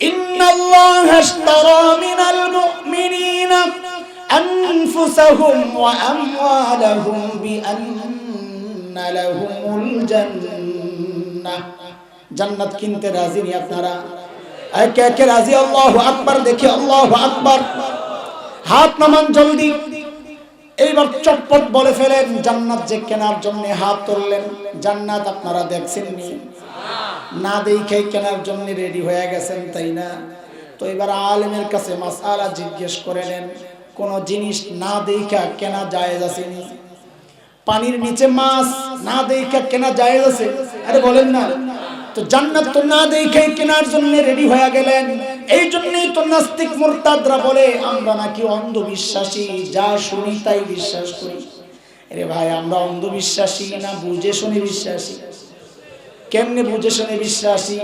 ইন্নাল্লাহা আশতারা মিনাল মুমিনিনা আনফুসাহুম ওয়া আমওয়ালাহুম বিআন্না লাহুমুল জান্নাহ। জান্নাত কিনতে রাজি নি আপনারা? একে একে রাজি? আল্লাহু আকবার দেখি, আল্লাহু আকবার। হাত নামান জলদি। এইবার চটপট বলে ফেলেন জান্নাত যে কেনার জন্য হাত তুললেন। জান্নাত আপনারা দেখছেন নি? না দেখে কেনার জন্য রেডি হয়ে গেছেন, তাই না? তো এবার আলেমের কাছে মাসআলা জিজ্ঞেস করে নেন, কোন জিনিস না দেখা কেনা জায়েজ আছে নি? পানির নিচে মাছ না দেখা কেনা জায়েজ আছে? আরে বলেন না। তো জান্নাত তো না দেখে কেনার জন্য রেডি হয়ে গেলেন। এই জন্যই তো নাস্তিক মুরতাদরা বলে আমরা নাকি অন্ধবিশ্বাসী, যা শুনি তাই বিশ্বাস করি। আরে ভাই, আমরা অন্ধবিশ্বাসী না বুঝে শুনে বিশ্বাসী? কেমনে বুঝে শুনে বিশ্বাসী?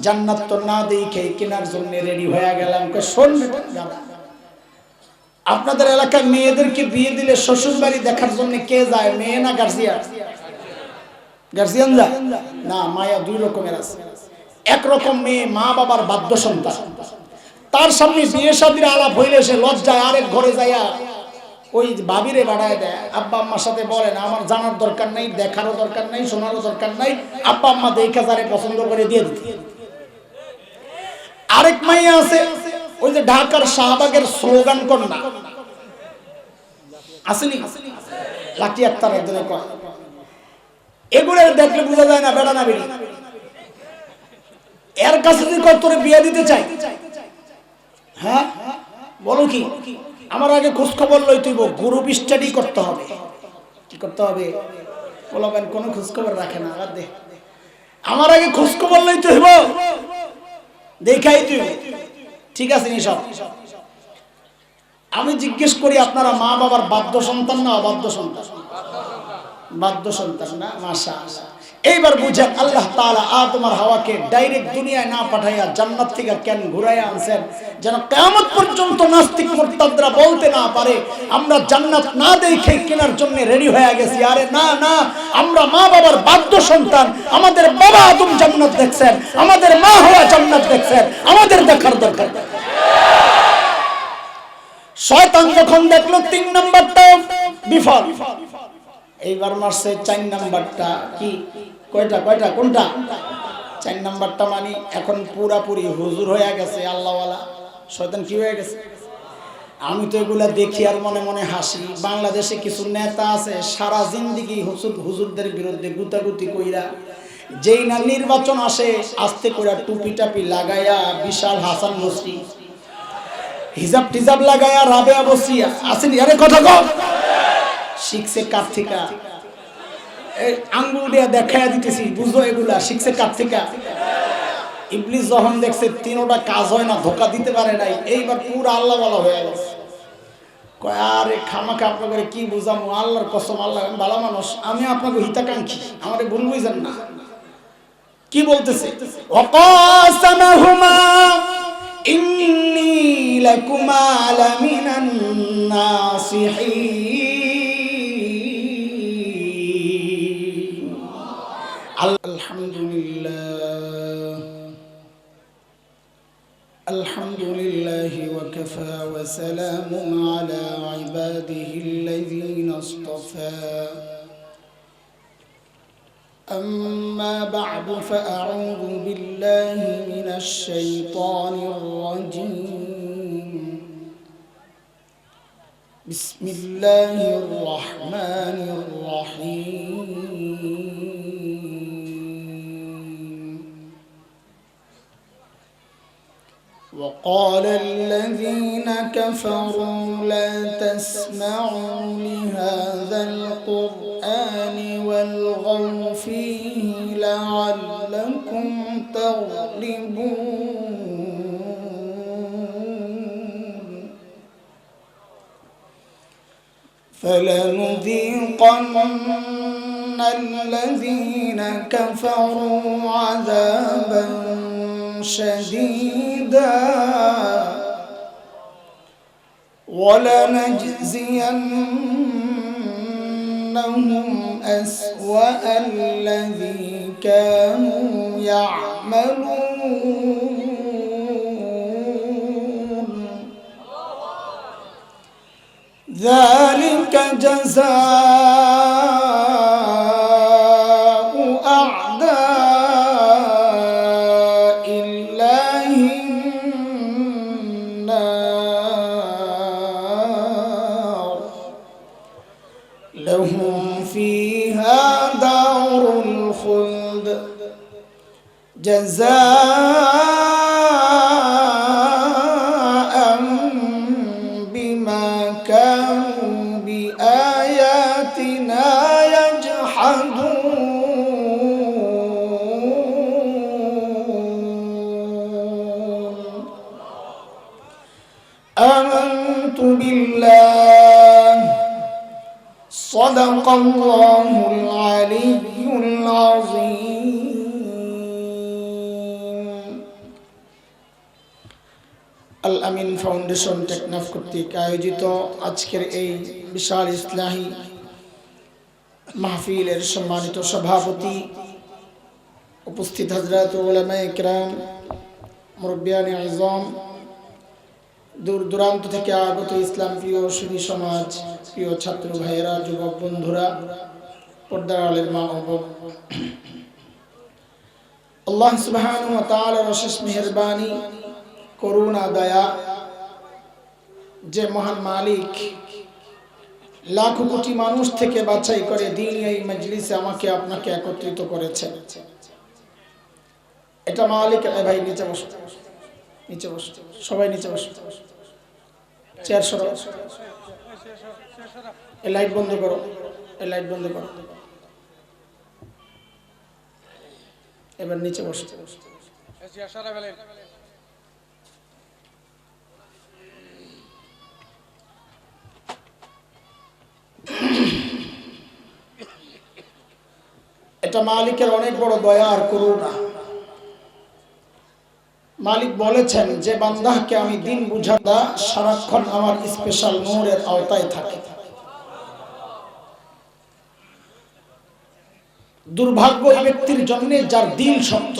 জান্নাত তো না দেখে কেনার জন্য রেডি হয়ে গেলাম। আপনাদের এলাকার মেয়েদেরকে বিয়ে দিলে শ্বশুর বাড়ি দেখার জন্য কে যায়? মেয়ে না গার্জিয়ান? গার্জিয়ান যায় না। মায়া দুই রকমের আছে। একরকম মেয়ে মা বাবার বাধ্য সন্তান, তার সামনে বিয়ে শাদীর আলাপ হইলে সে লজ্জায় আরেক ঘরে যাইয়া ওই ভাবিরে বাড়ায় দেয়। আব্বা আম্মার সাথে বলেন আমার জানার দরকার নাই, দেখারও দরকার নাই, শোনারও দরকার নাই, আব্বা আম্মা দেখা যারে পছন্দ করে দিয়ে দিতে। আরেক মাইয়া আছে ওই যে ঢাকার শাহবাগের স্লোগান কন্যা আসেনি, লাকি আক্তার একজনে কয়, এগুলো দেখলে বোঝা যায় না বেড়া না বেড়ি। এর কাছে যদি কয় তোরে বিয়ে দিতে চাই, হ্যাঁ বলো কি? আমার আগে খোঁজ খবর লই তুইব, গ্রুপ স্টাডি করতে হবে। কি করতে হবে? বলবেন কোনো খোঁজ খবর রাখে না, আর দে আমার আগে খোঁজ খবর লই তুইব, দেখাই তুই ঠিক আছে নি সব। আমি জিজ্ঞেস করি আপনারা মা বাবার বাধ্য সন্তান না অবাধ্য সন্তান? বাধ্য সন্তান না? মাশাআল্লাহ। এইবার বুঝেন আল্লাহ তাআলা আদম আর হাওয়াকে ডাইরেক্ট দুনিয়ায় না পাঠাইয়া জান্নাত থেকে কেন ঘুরাইয়া আনছেন, যেন কিয়ামত পর্যন্ত নাস্তিক মুরতাদরা বলতে না পারে আমরা জান্নাত না দেখে কেনার জন্য রেডি হয়ে গেছি। আরে না না, আমরা মা বাবার বাধ্য সন্তান। আমাদের বাবা আদম জান্নাত দেখছেন, আমাদের মা হাওয়া জান্নাত দেখছেন, আমাদের দেখার দরকার। শয়তান যখন দেখলো 3 নাম্বারটা বিফল, এইবার মারছে 4 নাম্বারটা। কি কয়টা কয়টা কোনটা? 4 নাম্বারটা মানে এখন পুরাপুরি হুজুর হয়ে গেছে, আল্লাহওয়ালা। শয়তান কি হয়ে গেছে? আমি তো এগুলা দেখি আর মনে মনে হাসি। বাংলাদেশে কিছু নেতা আছে সারা জিন্দেগি হুজুরদের বিরুদ্ধে গুতাগুতি কইরা, যেই না নির্বাচন আসে আস্তে করে টুপি টাপি লাগাইয়া বিশাল হাসান মুসরি হিজাব টিজাব লাগাইয়া রাবেয়া বসিয়া আসেনি। আরে কথা কও, শিখছে কার থেকে? আঙ্গুল দিয়া দেখাইয়া দিতেছি, বুঝো এগুলা শিখছে কার থেকে? ইবলিস যখন দেখছে তিনোটা কাজ হয় না, ধোকা দিতে পারে নাই, এইবার পুরো আল্লাহওয়ালা হয়ে গেছে। কয় আরে খামাখা আপনাকে কি বুঝামো, আল্লাহর কসম, আল্লাহ ভালো মানুষ, আমি আপনাকে হিতাকাঙ্ক্ষী, আমারে ভুল বুঝেন না। কি বলতেছে? ওয়াকাসামাহুমা ইন্নী লাকুমা লামিনান নাসিহিন। আলহামদুলিল্লাহি ওয়া কাফা ওয়া সালামুন আলা ইবাদিহিল্লাযীনা ইসতাফা। أما بعد فأعوذ بالله من الشيطان الرجيم. بسم الله الرحمن الرحيم. وقال الذين كفروا لا تسمعوا لهذا القرآن والغوا فيه لعلكم تغلبون. فلنذيقن الذين كفروا عذابا شديدا ولنجزينهم أسوأ الذي كانوا يعملون. ذلك جزاء أعداء الله النار لهم فيها دار الخلد جزاء بما كانوا بآياتنا يجحدون آمنت بالله صدق الله العلي العظيم আল আমিন ফাউন্ডেশন টেকনাফ কর্তৃক আয়োজিত আজকের এই বিশাল ইসলাহি মাহফিলের সম্মানিত সভাপতি, উপস্থিত হযরত উলামায়ে কিরাম, মুরব্বিয়ানে আযম, দূর দূরান্ত থেকে আগত ইসলাম প্রিয় সুধী সমাজ, প্রিয় ছাত্র ভাইয়েরা, যুবক বন্ধুরা, পর্দার আলের মা ও বোন, আল্লাহ সুবহানাহু ওয়া তাআলার অশেষ মেহেরবানি, করুণা, দয়া, যে মহান মালিক লাখো কোটি মানুষ থেকে বাছাই করে দ্বীনি এই মজলিসে আমাকে আপনাকে একত্রিত করেছেন, এটা মালিক। ভাই নিচে বসো, নিচে বসো, সবাই নিচে বসো, চেয়ার সরাও, এই লাইট বন্ধ করো, এই লাইট বন্ধ করো, এবার নিচে বসো। এটা মালিকের অনেক বড় দয়া আর করুণা। মালিক বলেছেন যে বান্দাকে আমি দিন বুঝাতা সারাক্ষণ আমার স্পেশাল নূরের আওতায় থাকে। দুর্ভাগ্য এই ব্যক্তির জন্য যার দিল শক্ত,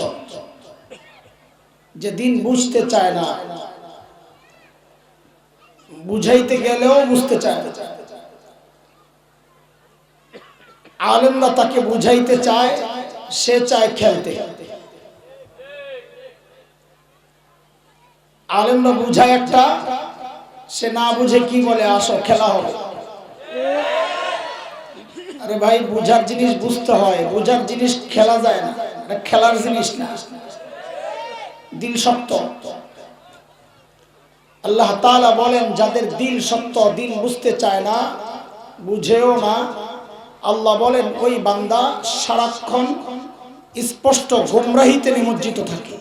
যে দিন বুঝতে চায় না, বুঝাইতে গেলেও বুঝতে চায় না। আলেমরা তাকে বুঝাইতে চায়, সে চায় খেলতে। আলেমরা বুঝায় একটা, সে না বুঝে কি বলে, আসো খেলা হবে। আরে ভাই, বুঝার জিনিস বুঝতে হয়, বুঝার জিনিস খেলা যায় না, এটা খেলার জিনিস না। দিল শক্ত। আল্লাহ তাআলা বলেন যাদের দিল শক্ত, দিল বুঝতে চায় না, বুঝেও না, আল্লাহ বলেন ওই বান্দা সারাক্ষণ স্পষ্ট গুমরাহিতে নিমজ্জিত থাকে।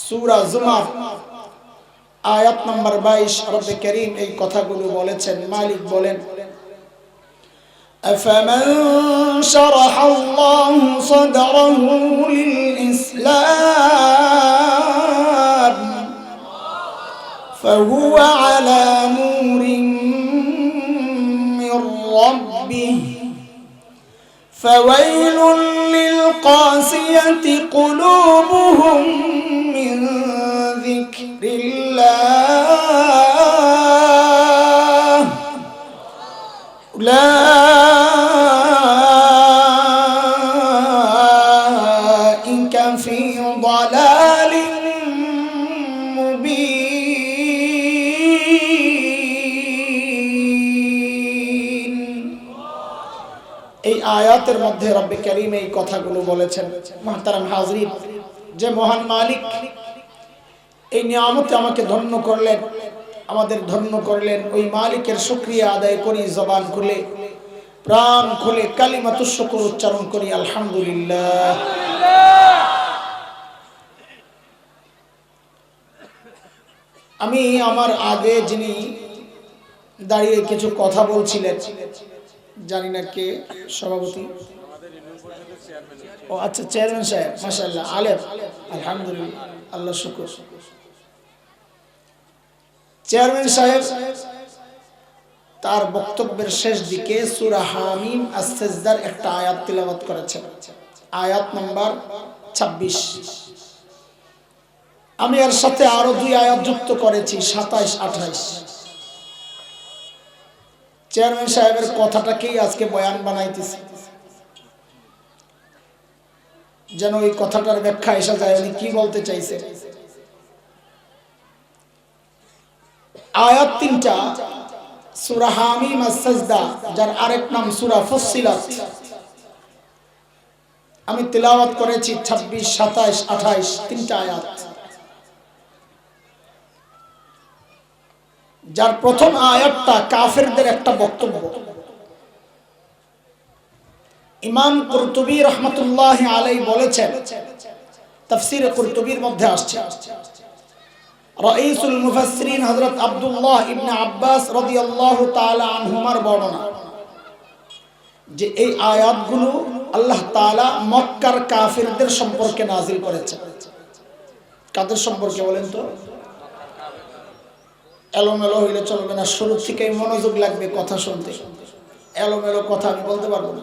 সূরা জুমার আয়াত নম্বর 22 রব্বে কারীম এই কথাগুলো বলেছেন। মালিক বলেন, أفمن شرح الله صدره للإسلام فهو على نور من ربه فويل للقاسية قلوبهم من ذكر الله أولئك في ضلال مبين। এই আয়াতের মধ্যে রব্বে কারীম এই কথাগুলো বলেছেন। মুহতারাম হাজরিন, যে মহান মালিক এই নিয়ামতে আমাকে ধন্য করলেন, আমাদের ধন্য করলেন, ওই মালিকের শুকরিয়া আদায় করি, জবান খুলে, প্রাণ খুলে কালিমাতুশ শুকর উচ্চারণ করি, আলহামদুলিল্লাহ। আমি আমার আগে যিনি দাঁড়িয়ে কিছু কথা বলছিলেন, জানি না কে সভাপতি, ও আচ্ছা চেয়ারম্যান সাহেব, মাশাআল্লাহ, আলেম, আলহামদুলিল্লাহ, আল্লাহ শুকর। চেয়ারম্যান সাহেব তার বক্তব্যের শেষ দিকে সূরা হামিম আস-সাজদার একটা আয়াত তিলাওয়াত করেছেন, আয়াত নাম্বার 26। আমি এর সাথে আরো দুই আয়াত যুক্ত করেছি, 27, 28। চেয়ারম্যান সাহেবের কথাটাকেই আজকে বয়ান বানাইতেছি, যেন ওই কথাটার ব্যাখ্যা এসে যায় উনি কি বলতে চাইছে। আয়াত তিনটা সূরা হামিম আস-সাজদা, যার আরেক নাম সূরা ফুসসিলাত, আমি তেলাওয়াত করেছি 26, 27, 28 তিনটা আয়াত। যার প্রথম আয়াতটা কাফেরদের একটা বক্তব্য। ইমাম কুরতুবী রাহমাতুল্লাহি আলাইহি বলেছেন, তাফসীরে কুরতুবীর মধ্যে আসছে, রাইসুল মুফাসসিরিন হযরত আব্দুল্লাহ ইবনে আব্বাস রাদিয়াল্লাহু তাআলা আনহুমার বর্ণনা যে এই আয়াতগুলো আল্লাহ তাআলা মক্কার কাফিরদের সম্পর্কে নাযিল করেছেন। কাদের সম্পর্কে বলেন তো? এলোমেলো হইলে চলবে না, শুরু থেকেই মনোযোগ লাগবে কথা শুনতে। এলোমেলো কথা আমি বলতে পারবো না,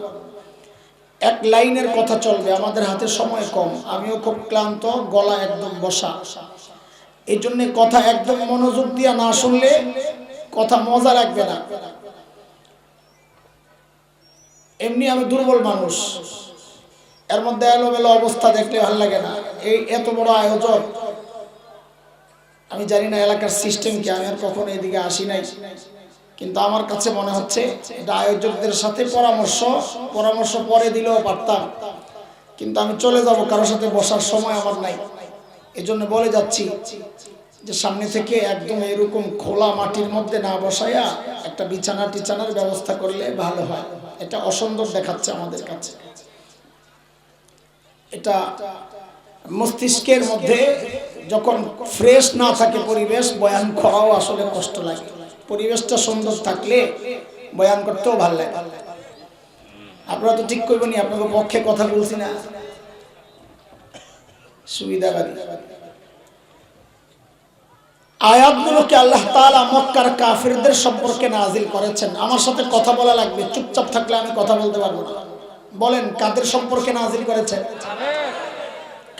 এক লাইনের কথা চলবে। আমাদের হাতে সময় কম, আমিও খুব ক্লান্ত, গলা একদম বসা, এই জন্য কথা একদম মনোযোগ দিয়ে না শুনলে কথা মজা লাগবে না। এমনি আমি দুর্বল মানুষ, এর মধ্যে এলোমেলো অবস্থা দেখলে ভালো লাগে না। এই এত বড় আয়োজন, আমি জানি না এলাকার সিস্টেম কি, আমি আর কখনো এদিকে আসি নাই, কিন্তু আমার কাছে মনে হচ্ছে এটা আয়োজকদের সাথে পরামর্শ পরে দিলেও পারতাম, কিন্তু আমি চলে যাব, কারোর সাথে বসার সময় আমার নাই। এজন্য বলে যাচ্ছি যে সামনে থেকে একদম এরকম খোলা মাটির মধ্যে না বসাইয়া একটা বিছানা টিছানার ব্যবস্থা করলে ভালো হয়। এটা অসুন্দর দেখাচ্ছে আমাদের কাছে। এটা মস্তিষ্কের মধ্যে যখন ফ্রেশ না থাকে পরিবেশ, বয়ান করাও আসলে কষ্ট লাগে। পরিবেশটা সুন্দর থাকলে বয়ান করতেও ভালো লাগে। আপনারা তো ঠিক করবেনি, আপনাদের পক্ষে কথা বলছি না, সুবিধাবাদী। আয়াতগুলোকে আল্লাহ তাআলা মক্কার কাফিরদের সম্পর্কে নাযিল করেছেন। আমার সাথে কথা বলা লাগবে, চুপচাপ থাকলে আমি কথা বলতে পারবো না। বলেন কাদের সম্পর্কে নাযিল করেছেন?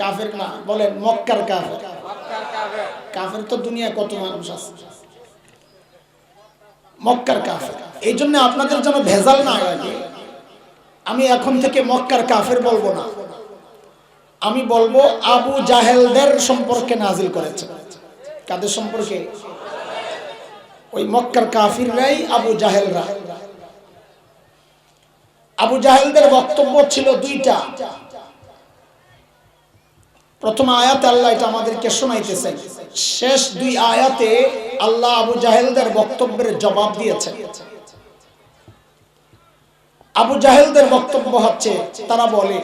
কাফের না, বলেন মক্কার কাফের। কাফের তো দুনিয়া কত মানুষ আছে, মক্কার কাফের। এই জন্য আপনাদের যেন ভেজাল না লাগে, আমি এখন থেকে মক্কার কাফের বলবো না, আমি বলবো আবু জাহেলদের সম্পর্কে নাযিল করেছে। কাদের সম্পর্কে? ওই মক্কার কাফিররাই আবু জাহেলরা। আবু জাহেলদের বক্তব্য ছিল দুইটা। প্রথম আয়াতে আল্লাহ এটা আমাদেরকে শোনাইতেছেন, শেষ দুই আয়াতে আল্লাহ আবু জাহেলদের বক্তব্যের জবাব দিয়েছেন। আবু জাহেলদের বক্তব্য হচ্ছে, তারা বলে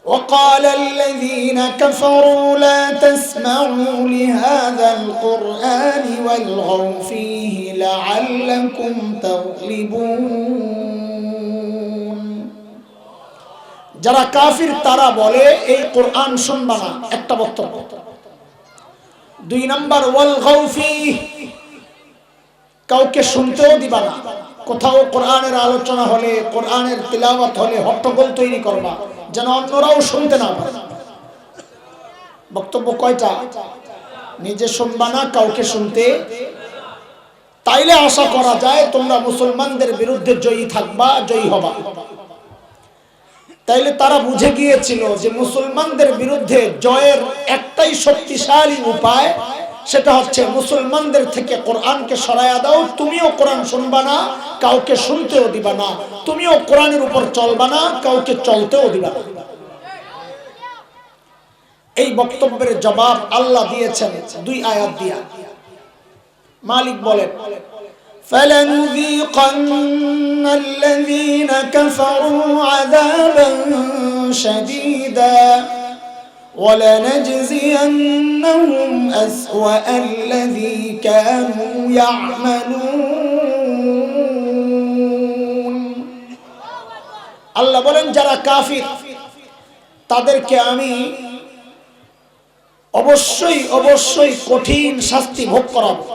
وقال الذين كفروا لا تسمعوا لهذا القرآن والغوا فيه لعلكم تغلبون। যারা কাফির তারা বলে এই কোরআন শুনবা না, একটা বক্তব্য। দুই নাম্বার ওয়ালগাউ ফীহি, কাউকে শুনতেও দিবা না। কোথাও কোরআনের আলোচনা হলে, কোরআনের তিলাওয়াত হলে হট্টগোল তৈরি করবা, যেন অন্যরাও শুনতে না পারে। বক্তব্য কয়টা? নিজে শুনবা না, কাউকে শুনতে। তাইলে আশা করা যায় তোমরা মুসলমানদের বিরুদ্ধে জয়ী থাকবা, জয়ী হবা। তাইলে তারা বুঝে গিয়েছিল যে মুসলমানদের বিরুদ্ধে জয়ের একটাই শক্তিশালী উপায়, সেটা হচ্ছে মুসলমানদের থেকে কোরআনকে সরাইয়া দাও। তুমিও কোরআন শুনবা না, কাউকে শুনতেও দিবা না। তুমিও কোরআনের উপর চলবা না, কাউকে চলতেও দিবা না। এই বক্তব্যের জবাব আল্লাহ দিয়েছেন দুই আয়াত দিয়া। মালিক বলেন, فَلَنُذِيقَنَّ الَّذِينَ كَفَرُوا عَذَابًا شَدِيدًا وَلَنَجْزِيَنَّهُمْ أَسْوَأَ الَّذِي كَانُوا يَعْمَلُونَ। আল্লাহ বলেন যারা কাফির তাদেরকে আমি অবশ্যই অবশ্যই কঠিন শাস্তি ভোগ করাবো,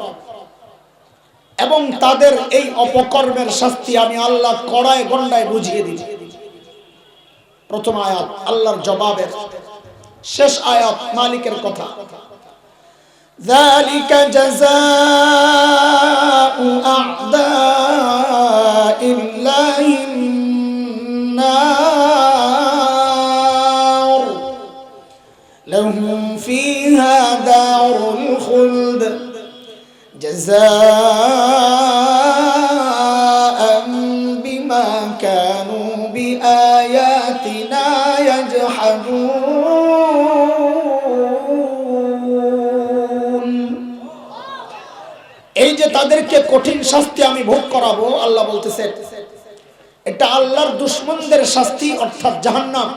এবং তাদের এই অপকর্মের শাস্তি আমি আল্লাহ কড়ায় গন্ডায় বুঝিয়ে দিই। প্রথম আয়াত আল্লাহর জবাবের, শেষ আয়াত মালিকের কথা। যালিকা জাযাউ আ'দা فيها دار الخلد جزاء بما كانوا بآياتنا يجحدون এই যে তাদেরকে কঠিন শাস্তি আমি ভোগ করাবো, আল্লাহ বলতেছে এটা আল্লাহর দুশমনদের শাস্তি অর্থাৎ জাহান্নাম।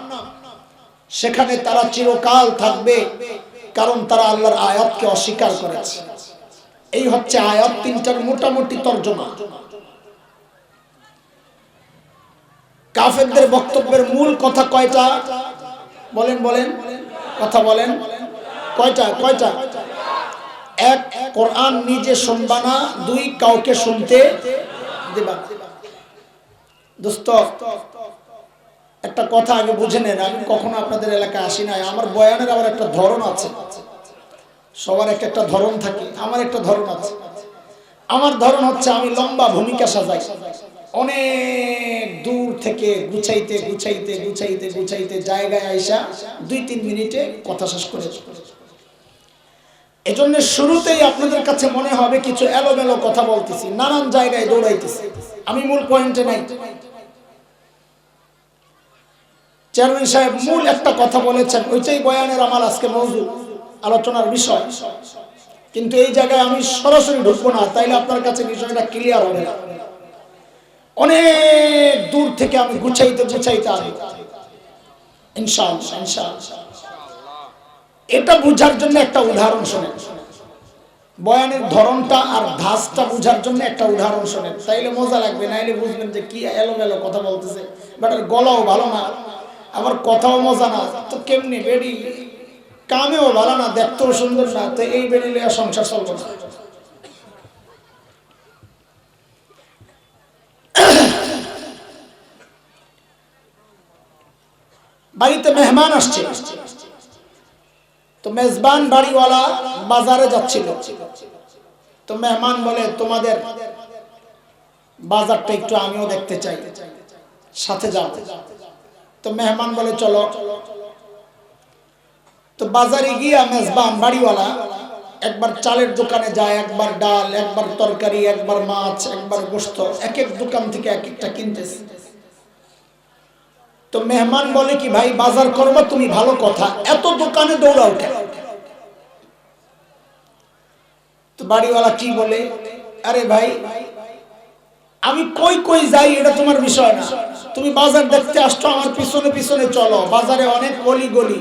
সেখানে তারা চিরকাল থাকবে, কারণ তারা আল্লাহর আয়াতকে অস্বীকার করেছে। এই হচ্ছে আয়াত তিনটার মোটামুটি তর্জমা। কাফেরদের বক্তব্যের মূল কথা কয়টা বলেন? বলেন কথা বলেন, কয়টা? কয়টা? এক, কোরআন নিজে শুনবা না। দুই, কাউকে শুনতে দিবা। দোস্ত, একটা কথা আগে বুঝে নেন, আমি কখনো আপনাদের এলাকায় আসি নাই। আমার বয়ানের আবার একটা ধরন আছে, সবার এক একটা ধরন থাকে, আমার একটা ধরন আছে। আমার ধরন হচ্ছে আমি লম্বা ভূমিকা সাজাই, অনেক দূর থেকে গুছাইতে গুছাইতে গুছাইতে গুছাইতে জায়গায় আইসা 2-3 মিনিটে কথা শেষ করে। এজন্য শুরুতেই আপনাদের কাছে মনে হবে কিছু এলোমেলো কথা বলতেছি, নানান জায়গায় দৌড়াইতেছি, আমি মূল পয়েন্টে নাই। চেয়ারম্যান সাহেব মূল একটা কথা বলেছেন, ওইটাই বয়ানের আমার আজকে মওজু, আলোচনার বিষয়। কিন্তু এই জায়গায় আমি সরাসরি ঢুকবো না, তাইলে আপনার কাছে বিষয়টা ক্লিয়ার হবে না। অনেক দূর থেকে আমি গুছাইতে গুছাইতে আসবো ইনশাআল্লাহ, ইনশাআল্লাহ। এটা বুঝার জন্য একটা উদাহরণ শোনেন, বয়ানের ধরনটা আর ধাঁচটা বুঝার জন্য একটা উদাহরণ শোনেন, তাইলে মজা লাগবে। নাইলে বুঝবেন যে কি এলোমেলো কথা বলতেছে, বাট গলাও ভালো না, আবার কথাও মজা না, তো কেমনি বেডি কামেও ভালো না, দেখতেও সুন্দর না, তো এই বেডি লিয়া সংসার চলবে না। বাড়িতে মেহমান আসছে, তো মেজবান বাড়িওয়ালা বাজারে যাচ্ছিল, তো মেহমান বলে তোমাদের বাজারটা একটু আমিও দেখতে চাই, সাথে যাও। তো মেহমান বলে চলো। তো বাজারে গিয়া মেজবান বাড়িওয়ালা একবার চালের দোকানে যায়, একবার ডাল, একবার তরকারি, একবার মাছ, একবার গোশত, এক এক দোকান থেকে এক একটা কিনতেছে। তো মেহমান বলে কি ভাই বাজার করবা তুমি, ভালো কথা, এত দোকানে দৌড়াও কেন? তো বাড়িওয়ালা কি বলে, আরে ভাই আমি কই কই যাই এটা তোমার বিষয় না, তুমি বাজার দেখতে আসছো, আমার পিছনে পিছনে চলো। বাজারে অনেক গলি গলি,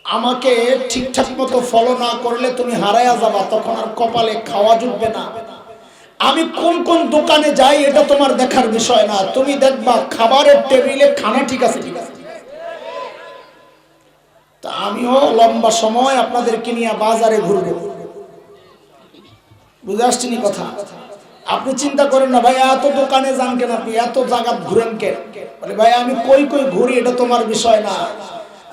আমাকে ঠিকঠাক মতো ফলো না করলে তুমি হারায়া যাবা, তখন আর কপালে খাওয়া জুটবে না। আমি কোন কোন দোকানে যাই এটা তোমার দেখার বিষয় না, তুমি দেখবা খাবারের টেবিলে খানা ঠিক আছে ঠিক আছে। তা আমিও লম্বা সময় আপনাদেরকে নিয়ে বাজারে ঘুরবো, বুঝে আসছি নি কথা? আপনি চিন্তা করেন না ভাই এত দোকানে যান কেন, আপনি এত জায়গা ঘুরেন কেন? বলে ভাই আমি কই কই ঘুরি এটা তোমার বিষয় না,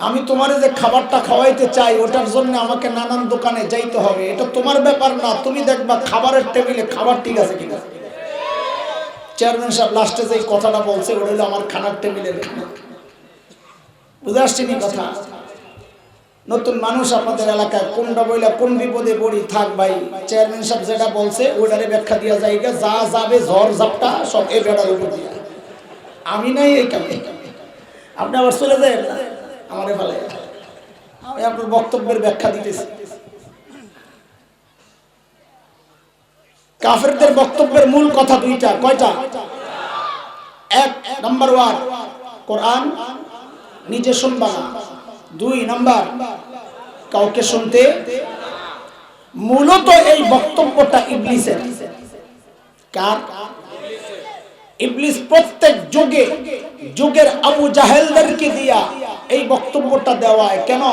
আমি তোমারে যে খাবারটা খাওয়াইতে চাই ওটার জন্য আমাকে নানান দোকানে যাইতে হবে, এটা তোমার ব্যাপার না, তুমি দেখবা খাবারের টেবিলে খাবার ঠিক আছে কিনা। চেয়ারম্যান সাহেব লাস্টে যে কথাটা বলছে ওটা হলো আমার খানার টেবিলের খানা, বুঝে আসছি নি কথা? নতুন মানুষ আপনাদের এলাকায় কোনটা বইলা কোন বিপদে পড়ি, থাক ভাই চেয়ারম্যান সাহেব যেটা বলছে ওইটারে ব্যাখ্যা দিয়া যাইগা, যা যাবে ঝড় ঝাপটা সব এই বেড়ার উপর দিয়া, আমি নাই এই কামে। আপনি আবার চলে যায় না আমারে ভালো, আমি আপনার বক্তব্যের ব্যাখ্যা দিতেছি। কাফেরদের বক্তব্যের মূল কথা দুইটা, কয়টা? এক নাম্বার 1 কোরআন নিজে শুনবা না, 2 নাম্বার কাউকে শুনতে। মূলত এই বক্তব্যটা ইবলিসের। কার? ইবলিস প্রত্যেক যুগে যুগের আবু জাহেলদেরকে দিয়া এই বক্তব্যটা দেওয়ায়। কেন?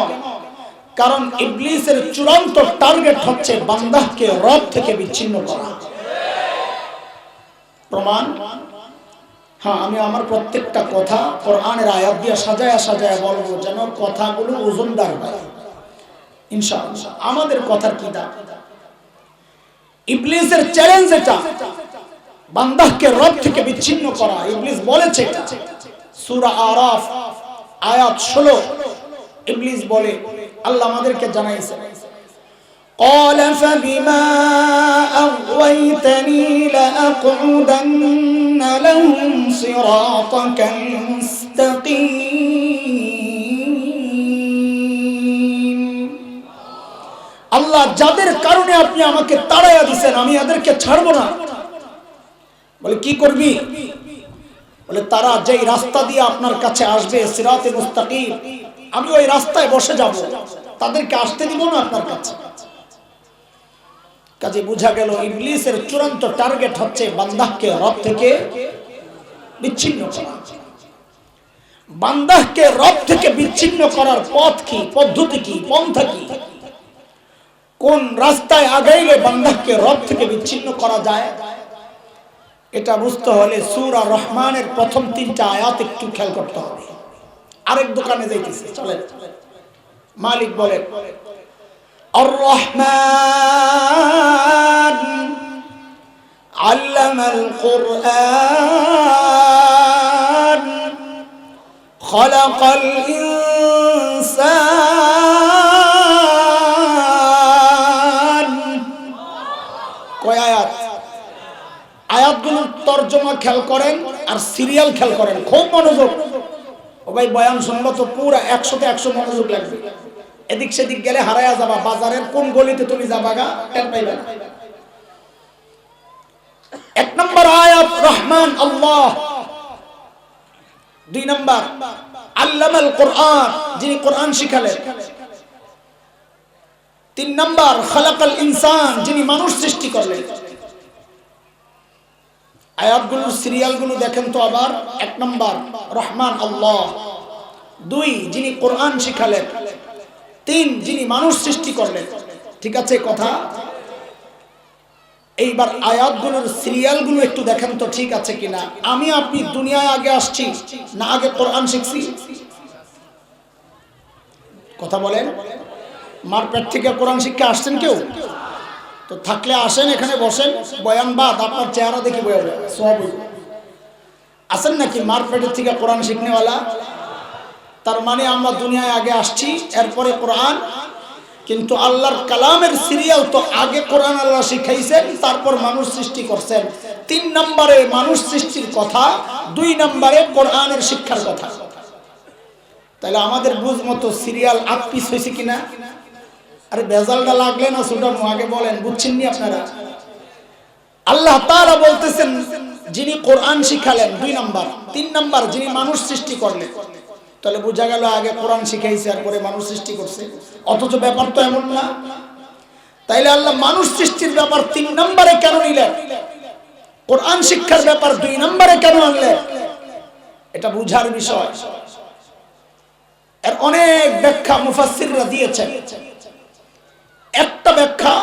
কারণ ইবলিসের চূড়ান্ত টার্গেট হচ্ছে বান্দাকে রব থেকে বিচ্ছিন্ন করা। প্রমাণ? হ্যাঁ, আমি আমার প্রত্যেকটা কথা কোরআনের আয়াত দিয়ে সাজায়া সাজায়া বলবো, যেন কথাগুলো ওজনদার হয় ইনশাআল্লাহ। আমাদের কথার কি দাম? ইবলিসের চ্যালেঞ্জ এটা, বান্দাকে রব থেকে বিচ্ছিন্ন করা। ইবলিস বলেছে সূরা আরাফ আয়াত 16, ইবলিস বলে আল্লাহ আমাদেরকে জানাইছেন قال فبما أغويتني لأقعدن لهم صراطك المستقيم আল্লাহ যাদের কারণে আপনি আমাকে তাড়াইয়া দিবেন আমি এদেরকে ছাড়ব না। বলে কি করবি? বলে তারা যেই রাস্তা দিয়ে আপনার কাছে আসবে সিরাতে মুস্তাকিম, আমি ওই রাস্তায় বসে যাব, তাদেরকে আসতে দিব না আপনার কাছে। কাজে বোঝা গেল ইবলিসের চূড়ান্ত টার্গেট হচ্ছে বান্দাকে রব থেকে বিচ্ছিন্ন করা। বান্দাকে রব থেকে বিচ্ছিন্ন করার পথ কি, পদ্ধতি কি, পন্থা কি, কোন রাস্তায় আগাইলে বান্দাকে রব থেকে বিচ্ছিন্ন করা যায়, এটা বুঝতে হলে সূরা রহমানের প্রথম 3টা আয়াত একটু খেয়াল করতে হবে। আরেক দোকানে যাইতেছে, চলেন। মালিক বলেন আর রহমান আল্লামাল কুরআন খালাকাল ইনসান। কয় আয়াত? আয়াতগুলোর তরজমা খেয়াল করেন আর সিরিয়াল খেয়াল করেন, খুব মনোযোগ। ও ভাই বয়ান শুনবো তো পুরো 100তে 100 মনোযোগ লাগবে। এদিক সেদিক গেলে হারায়া যাবা, বাজারের কোন গলিতে তুমি যাবা গা টের পাইবে না। 1 নম্বর আয়াত রহমান আল্লাহ, 2 নম্বর আল্লামাল কুরআন, যিনি কোরআন শিখালেন, 3 নম্বর খালাকাল ইনসান, যিনি মানুষ সৃষ্টি করলেন। আয়াতগুলোর সিরিয়ালগুলো দেখেন তো আবার। 1 নম্বর রহমান আল্লাহ, 2 যিনি কোরআন শিখালেন, 3 যিনি মানুষ সৃষ্টি করলেন। ঠিক আছে কথা? এইবার আয়াতগুলোর সিরিয়ালগুলো একটু দেখেন তো ঠিক আছে কিনা। আমি আপনি দুনিয়ায় আগে আসছি না আগে কোরআন শিখছি? কথা বলেন। মার পেট থেকে কোরআন শিক্ষা আসছেন কেউ? তো থাকলে আসেন, এখানে বসেন, বয়ান বাদ আপনার চেহারা দেখি বয়া সব আসেন নাকি মার পেটের থেকে কোরআন শিখনেওয়ালা? তার মানে আমরা দুনিয়ায় আগে আসছি, এরপরে কোরআন। কিন্তু আল্লাহর কালামের সিরিয়াল তো আগে কোরআন আল্লাহ শিখাইছেন, তারপর মানুষ সৃষ্টি করছেন। 3 নম্বরে মানুষ সৃষ্টির কথা, 2 নম্বরে কোরআনের শিক্ষার কথা। তাহলে আমাদের বুঝ মতো সিরিয়াল আটপিস হয়েছে কিনা? আরে বেজালটা লাগলে না ছুটানো, আগে বলেন বুঝছেন নি আপনারা? আল্লাহ তাআলা বলতেছেন যিনি কোরআন শিখালেন 2 নম্বর, 3 নম্বর যিনি মানুষ সৃষ্টি করলেন। তাহলে বোঝা গেল আগে কোরআন শিখাইছে আর পরে মানুষ সৃষ্টি করছে, অথচ ব্যাপার তো এমন না। তাইলে আল্লাহ মানুষ সৃষ্টির ব্যাপার 3 নম্বরে কেন নিলেন? কোরআন শিক্ষার ব্যাপার 2 নম্বরে কেন আনলেন? এটা বুঝার বিষয়। এর অনেক ব্যাখ্যা মুফাসসিররা দিয়েছেন। একটা ব্যাখ্যা,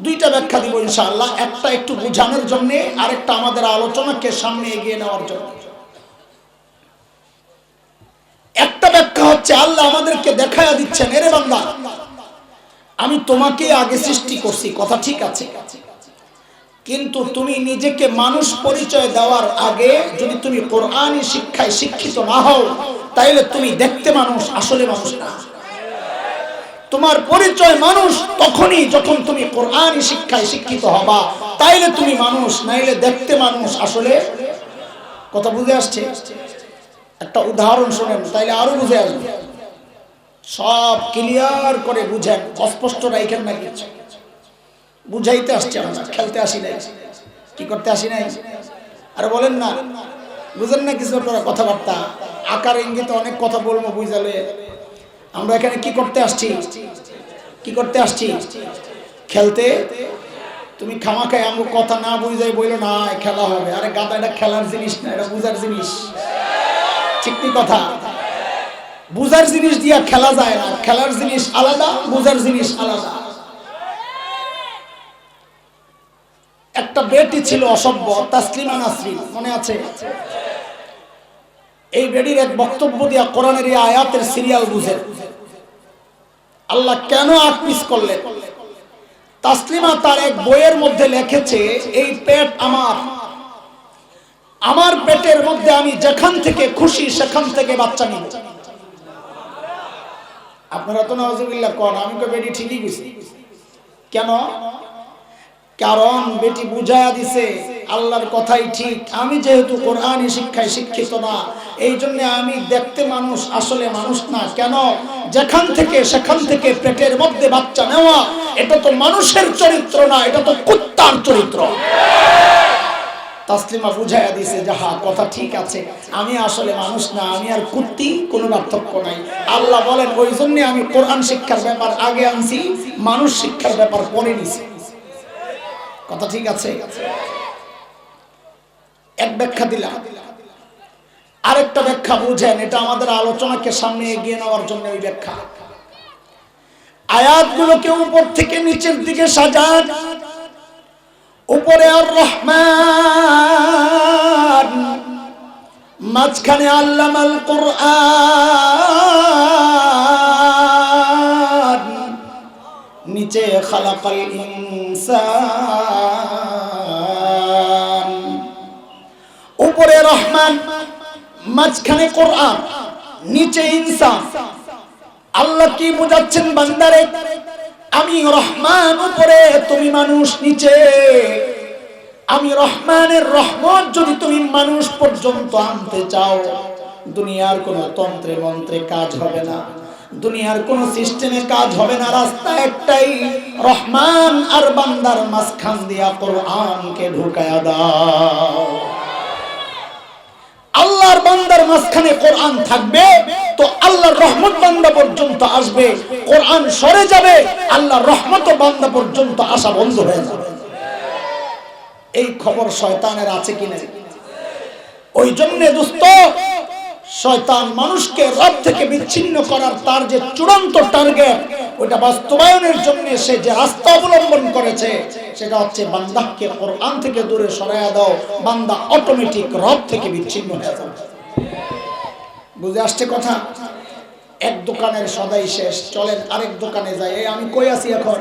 2টা ব্যাখ্যা দিব ইনশাআল্লাহ। একটা একটু বোঝানোর জন্য, আরেকটা আমাদের আলোচনাকে সামনে এগিয়ে নেওয়ার জন্য। একটা ব্যাখ্যা হচ্ছে আল্লাহ আমাদেরকে দেখায়া দিচ্ছেন, এরে বান্দা আমি তোমাকে আগে সৃষ্টি করছি, কথা ঠিক আছে, কিন্তু তুমি নিজেকে মানুষ পরিচয় দেওয়ার আগে যদি তুমি কোরআনী শিক্ষায় শিক্ষিত না হও, তাইলে তুমি দেখতে মানুষ, আসলে মানুষ না। তোমার পরিচয় মানুষ তখনই যখন তুমি কোরআনী শিক্ষায় শিক্ষিত হবা, তাইলে তুমি মানুষ, নাইলে দেখতে মানুষ, আসলে। কথা বুঝে আসছে? একটা উদাহরণ শোনেন, তাইলে আরো বুঝে আসবে। সব ক্লিয়ার করে বুঝেন, অস্পষ্ট রাখেন না কিছু। বুঝাইতে আসছে আমরা, খেলতে আসি নাই। কি করতে আসি নাই? আরে বলেন না, বুঝেন না কিছু আপনারা? কথাবার্তা আকার ইঙ্গিতে অনেক কথা বলবো, বুঝালে। আমরা এখানে কি করতে আসছি? কি করতে আসছি? খেলতে। তুমি খামাখায় আমার কথা না বুঝাই বইলো না খেলা হবে। আরে গাদা, এটা খেলার জিনিস না, এটা বুঝার জিনিস। ঠিক নি কথা? বুঝার জিনিস দিয়া খেলা যায় না। খেলার জিনিস আলাদা, বুঝার জিনিস আলাদা। একটা বেটি ছিল অসভ্য, তাসলিমা নাসরিন, মনে আছে? এই বেটির এক বক্তব্য দিয়া কোরআনের এই আয়াতের সিরিয়াল বুঝে আল্লাহ কেন আটপিস করলেন। তাসলিমা তার এক বইয়ের মধ্যে লিখেছে, এই পেট আমার পেটের মধ্যে আমি যেখান থেকে খুশি সেখান থেকে বাচ্চা নিব। আপনারা তো নাউজুবিল্লাহ কোন, আমি কই বেটি ঠিকই কইছি। কেন? কারণ বেটি বুঝায়া দিছে আল্লাহর কথাই ঠিক। আমি যেহেতু কোরআনী শিক্ষায় শিক্ষিত না, এই জন্য আমি দেখতে মানুষ, আসলে মানুষ না। কেন? যেখান থেকে সেখান থেকে পেটের মধ্যে বাচ্চা নেওয়া, এটা তো মানুষের চরিত্র না, এটা তো কুত্তার চরিত্র। তাসলিমা বুঝাইয়া দিছে যে হ্যাঁ, কথা ঠিক আছে, আমি আসলে মানুষ না, আমি আর কুত্তি, কোনো পার্থক্য নাই। আল্লাহ বলেন ওই জন্য আমি কোরআন শিক্ষার ব্যাপার আগে আনছি, মানুষ শিক্ষার ব্যাপার পরে নিছি। কথা ঠিক আছে? এক ব্যাখ্যা দিলাম, আরেকটা ব্যাখ্যা বুঝেন, এটা আমাদের আলোচনাকে সামনে এগিয়ে নেওয়ার জন্য ওই ব্যাখ্যা। আয়াতগুলোকে উপর থেকে নিচের দিকে সাজান। উপরে আর রহমান, মাঝখানে আল্লামাল কুরআন, নিচে খালাকাল ইনসান। উপরে রহমান, মাঝখানে কোরআন, নিচে ইনসান। আল্লাহ কি বোঝাচ্ছেন বান্দারে? আমি রহমান উপরে, তুমি মানুষ নিচে। আমি রহমানের রহমত যদি তুমি মানুষ পর্যন্ত আনতে চাও, দুনিয়ার কোনো তন্ত্রে মন্ত্রে কাজ হবে না, দুনিয়ার কোনো সিস্টেমে কাজ হবে না। রাস্তা একটাই, রহমান আর বান্দার মাঝখান দিয়া কোরআনকে ঢুকায়া দাও। আল্লাহর বান্দার মাঝখানে কোরআন থাকবে তো আল্লাহর রহমত বান্দা পর্যন্ত আসবে। কোরআন সরে যাবে, আল্লাহর রহমত বান্দা পর্যন্ত আসা বন্ধ হয়ে যাবে। এই খবর শয়তানের আছে কিনা? ওই জন্য দোস্ত, শয়তান মানুষকে রব থেকে বিচ্ছিন্ন করার তার যে চূড়ান্ত টার্গেট, ওটা বাস্তবায়নের জন্য সে যে রাস্তা অবলম্বন করেছে, সেটা হচ্ছে বান্দাকে কোরআন থেকে দূরে সরাইয়া দাও, বান্দা অটোমেটিক রব থেকে বিচ্ছিন্ন হয়ে যাবে। বুঝে আসছে কথা? এক দোকানের সদাই শেষ, চলেন আরেক দোকানে যাই। এই আমি কই আছি এখন?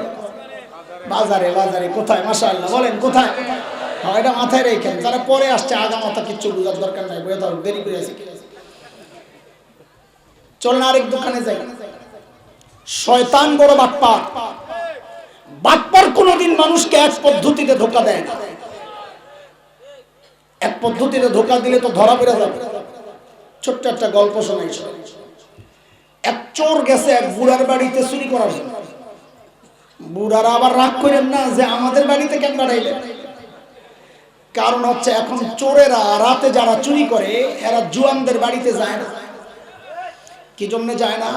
বাজারে। বাজারে কোথায়? মাশাআল্লাহ, বলেন কোথায়? হ্যাঁ, এটা মাথায় রেখেন, যারা পরে আসছে আগা মাথা কিচ্ছু বোঝার দরকার নাই, বইয়া দাও, দেরি করে আছি। চলেন আরেক দোকানে যাই। শয়তান বড় বাটপার। বাটপার কোনদিন মানুষকে এক পদ্ধতিতে ধোঁকা দেয় না। এক পদ্ধতিতে ধোঁকা দিলে তো ধরা পড়ে যাবে। ছোট্ট একটা গল্প শোনাই। এক চোর গেছে এক বুড়ার বাড়িতে চুরি করার জন্য। বুড়ারা আবার রাগ করেন না যে আমাদের বাড়িতে কেন বাড়াইলেন। কারণ হচ্ছে এখন চোরেরা রাতে যারা চুরি করে, এরা জুয়ানদের বাড়িতে যায় না। কি জন্য যায় না?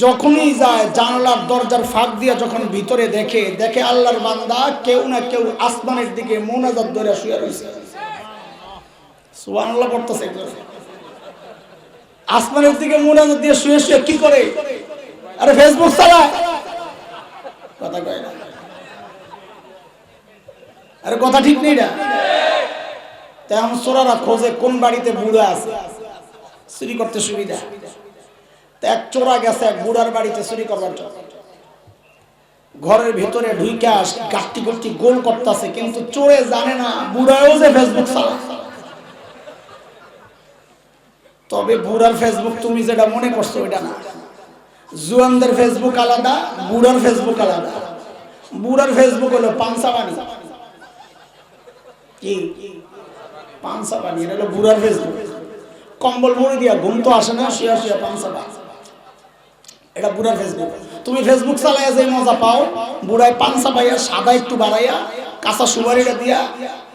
যখনই যায় জানালার দরজার ফাঁক দিয়ে যখন ভিতরে দেখে আল্লাহর বান্দা কেউ না কেউ আসমানের দিকে মোনাজাত ধরে শুয়ে রয়েছে। সুবহানাল্লাহ পড়তেছে। আসমানের দিকে মোনাজাত দিয়ে শুয়ে শুয়ে কি করে? আরে ফেসবুক চালায়। কথা কয় না? আরে কথা ঠিক নেই না? তেমন চোরারা খোঁজে কোন বাড়িতে বুড়া আছে, চুরি করতে সুবিধা। এক চোরা গেছে এক বুড়ার বাড়িতে চুরি করবার জন্য। ঘরের ভিতরে ঢুইকা গাট্টি গট্টি গোল করতেছে, কিন্তু চোরে জানে না বুড়াও যে ফেসবুক চালায়। তবে বুড়ার ফেসবুক তুমি যেটা মনে করছো ওইটা না। জুয়ানদের ফেসবুক আলাদা, বুড়ার ফেসবুক আলাদা। বুড়ার ফেসবুক হলো পানসাবানি। কি পানসাবানি? এটা হলো বুড়ার ফেসবুক। কম্বল মুড়ি দিয়া ঘুম তো আসে না, শুয়া শুয়া পানসাবানি, এটা বুড়ার ফেসবুক। তুমি ফেসবুক চালাইয়া যে মজা পাও, বুড়ায় পান চাবাইয়া সাদা একটু বাড়াইয়া কাঁচা সুপারিটা দিয়া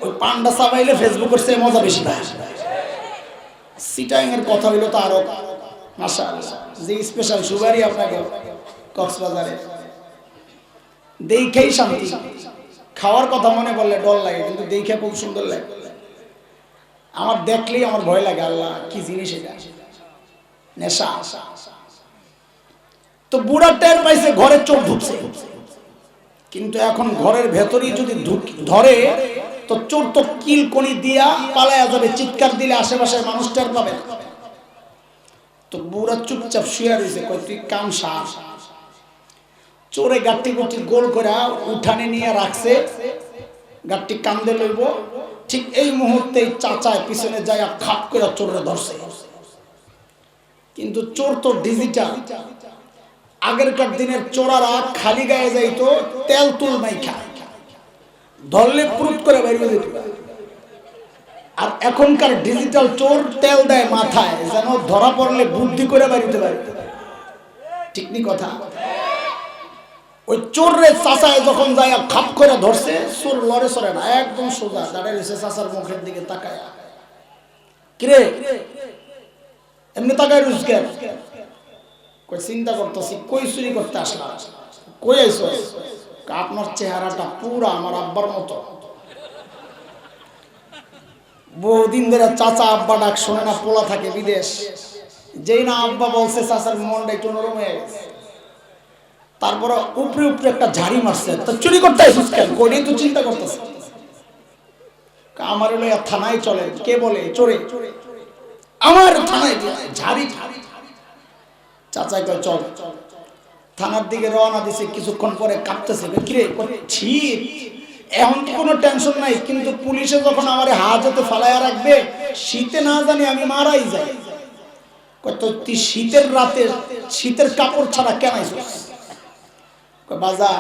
ওই পানটা চাবাইলে ফেসবুকের চেয়ে মজা বেশি পায়। সিটাং এর কথা হইলো তো আরো মাশাআল্লাহ, যে স্পেশাল সুপারি আপনাকে কক্সবাজারে দেখেই শান্তি। খাওয়ার কথা মনে পড়লে ডর লাগে, কিন্তু দেখে খুব সুন্দর লাগে। আমার দেখলেই আমার ভয় লাগে, আল্লাহ কি জিনিস এটা, নেশা। তো বুড়া টের পাইছে ঘরে চোর ঢুকছে, কিন্তু এখন ঘরের ভেতরেই যদি ধরে তো চোর তো কিলকনি দিয়া পালায়া যাবে, চিৎকার দিলে আশেপাশের মানুষ টের পাবে। তো বুড়া চুপচাপ শুয়ে রয়েছে, কই তুই কাম সার। চোরে গাট্টি গুটি গোল করে উঠানে নিয়ে রাখছে, গাট্টি কান্দে লইব। ঠিক এই মুহূর্তে চাচায় পিছনে যায় খাপ করে চোরে ধরছে। কিন্তু চোর তো ডিজিটাল, আগেরকার দিনের চোরারা খালি গায়ে যাইতো তেল তুল মাইখা, ধরলে প্রুফ করে বের করে দিত। আর এখনকার ডিজিটাল চোর তেল দেয় মাথায়, যেন ধরা পড়লে বুদ্ধি করে বাড়িতে পারে। ঠিক নি কথা? ওই চোরের চাচায় যখন যায় খাপ করে ধরছে, চোর লড়ে সরে না, একদম সোজা দাঁড়িয়ে রয়েছে চাচার মুখের দিকে তাকায়। কিরে এমনি তাকায় রুজ কেন? কই চিন্তা করতেছি, কই চুরি করতে আসলাম? কই আইছো? আপনার চেহারাটা পুরা আমার আব্বার মতো। বহুদিন ধরে চাচা আব্বা ডাক শোনে না, পোলা থাকে বিদেশ। যেই না আব্বা বলছে, চাচার মনটা একটু নরম হয়ে গেছে। তারপরে উপরে উপরে একটা ঝাড়ি মারছে, তো চুরি করতে আসিস কেন? কোনই তো চিন্তা করতেছে। আমার লইয়া থানায় চলে, কে বলে চোরে? আমার থানায় ঝাড়ি। চাচা কয় চল। থানার দিকে রওনা দিছে, কিছুক্ষণ পরে কাঁপতেছে, কিরে ছি, এখন তো কোনো টেনশন নাই, কিন্তু পুলিশে যখন আমার হাজতে ফালাইয়া রাখবে, শীতে না জানি আমি মারাই যাই। কত তুই শীতের রাতে শীতের কাপড় ছাড়া কেন আইছিস? বাজা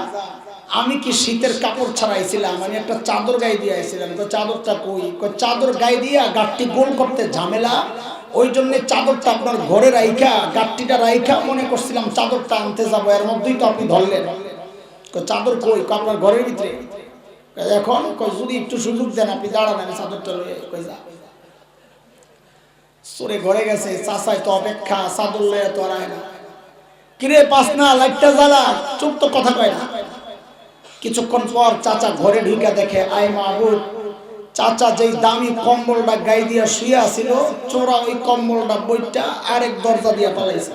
আমি কি শীতের কাপড় ছাড়াইছিলাম, আমি একটা চাদর গায়ে দিয়ে আইছিলাম। চাদরটা কই? চাদর গায়ে দিয়া গাঠটি গোল করতে ঝামেলা, ওই জন্য চাদরটা আপনার ঘরে রাইখা, গাঠটিটা রাইখা মনে করছিলাম চাদরটা আনতে যাবো, এর মধ্যেই তো আপনি ধরলেন। চাদর কই? আপনার ঘরের ভিতরে। এখন যদি একটু সুযোগ দেন, আপনি দাঁড়ান, আমি চাদরটা লয়ে কই যা। সরে ঘরে গেছে, চাচাই তো অপেক্ষা, চাদর লয়ে তো আর আয় না। কিরে পাস না, লাইটটা জ্বালা, চুপ তো, কথা কয় না। কিছুক্ষণ পর চাচা ঘরে ঢুকে দেখে, আয় মাহবুব, চাচা যেই দামি কম্বলটা গায়ে দিয়া শুয়ে আছিল, চোরা ওই কম্বলটা বইটা আরেক দরজা দিয়া পালাইছে।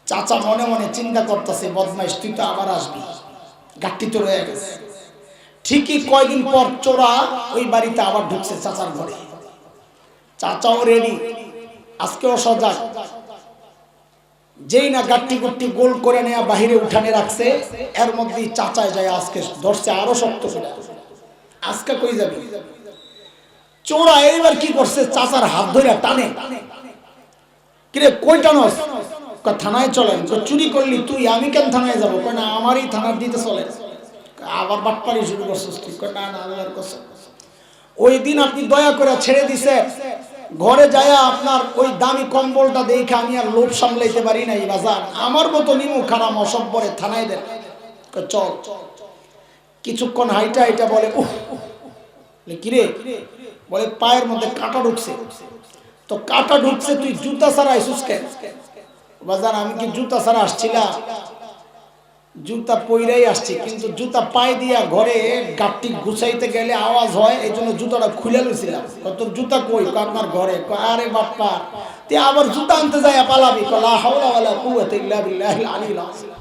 চাচা মনে মনে চিন্তা করতেছে, বদমাইশ তুই তো আবার আসবি, গাঠটি তো রয়ে গেছে। ঠিকই কয়দিন পর চোরা ওই বাড়িতে আবার ঢুকছে চাচার ঘরে। চাচাও রেডি, আজকেও সজাগ। যেই না গাট্টি গুট্টি গোল করে নেয়া বাহিরে উঠানে রাখছে, এর মধ্যেই চাচায় যায় আজকে ধরছে আরো শক্ত করে। আজকে কই যাবে? চোরা এইবার কি করছে, চাচার হাত ধরে টানে। কিরে কই টানস? থানায় চলেন। চুরি করলি তুই, আমি কেন থানায় যাবো? না আমারই থানার দিতে চলে। আবার বাটপাড়ি শুরু করছিস তুই? না না আল্লাহর কসম, ওই দিন আপনি দয়া করে ছেড়ে দিছে, ঘরে যায় আপনার ওই দামি কম্বলটা দেখে আমি আর লোভ সামলাইতে পারি নাই বাজার, আমার মতো নিমু খারাম অসভ্যরে থানায় দেন। চল। কিছুক্ষণ হাইটা হাইটা বলে, উহ, কিরে? বলে পায়ের মধ্যে কাঁটা ঢুকছে। তো কাঁটা ঢুকছে, তুই জুতা ছাড়া আইসুস কেন? বাজার আমি কি জুতা ছাড়া আসছিলাম? জুতা পইরাই আসছি, কিন্তু জুতা পায়ে দিয়া ঘরে গাঠটি গুছাইতে গেলে আওয়াজ হয়, এই জন্য জুতাটা খুলে লইছিলাম। তোর জুতা কই? আপনার ঘরে। আরে বাপ্পা, তুই আবার জুতা আনতে যাই পালাবি? লা হাওলা ওয়ালা কুওয়াতা ইল্লা বিল্লাহিল আলিয়্যিল আযীম।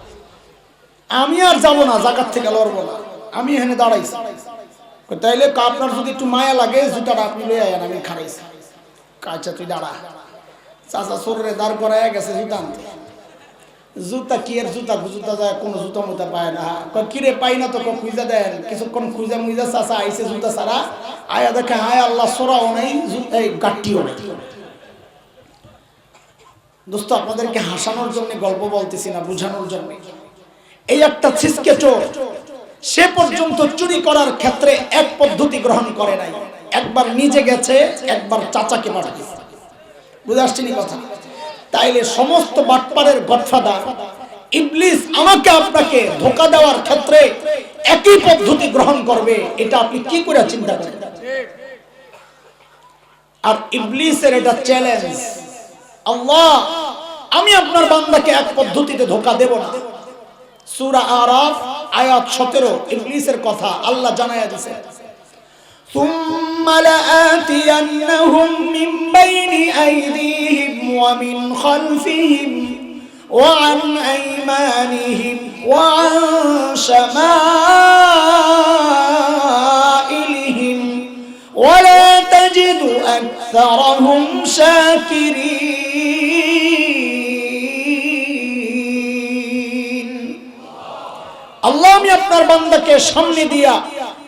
আমি আর যাবো না, জায়গার থেকে লড়বো না, আমি এখানে দাঁড়াইছি। তাইলে আপনার যদি একটু মায়া লাগে, জুতাটা আপনি লয়ে আয়েন, আমি খাড়াইছি। আচ্ছা তুই দাঁড়া। চাচা চোরে দাঁড় করাইয়া গেছে জুতা আনতে। জুতা কি এর জুতা? জুতা যায় কোনো জুতা মুতা পায় না। কিরে পাই না তো, খুঁজা দেন। কিছুক্ষণ খুঁজা মুইজা চাচা আইসে জুতা ছাড়া, আয়া দেখে হায় আল্লাহ, সোরাও নাই, এই গাঠটিও নেই। দোস্ত আপনাদেরকে হাসানোর জন্য গল্প বলতেছি না, বুঝানোর জন্য। এই একটা ছিসকে চোর, সে পর্যন্ত চুরি করার ক্ষেত্রে এক পদ্ধতি গ্রহণ করে নাই। একবার নিজে গেছে, একবার চাচাকে পাঠিয়েছে। বুঝে আসছে নি কথা? তাইলে সমস্ত বাটপারের গডফাদার ইবলিস আমাকে আপনাকে ধোঁকা দেওয়ার ক্ষেত্রে একই পদ্ধতি গ্রহণ করবে, এটা আপনি কি করে চিন্তা করেন? আর ইবলিসের এটা চ্যালেঞ্জ, আল্লাহ আমি আপনার বান্দাকে এক পদ্ধতিতে ধোঁকা দেব না। সূরা আরাফ আয়াত 17 ইবলিসের কথা আল্লাহ জানায়া দিয়েছে, ثم لآتينهم من بين أيديهم ومن خلفهم وعن أيمانهم وعن شمائلهم ولا تجد أكثرهم شاكرين। আল্লাহ আমি আপনার বান্দাকে সামনে দিয়া,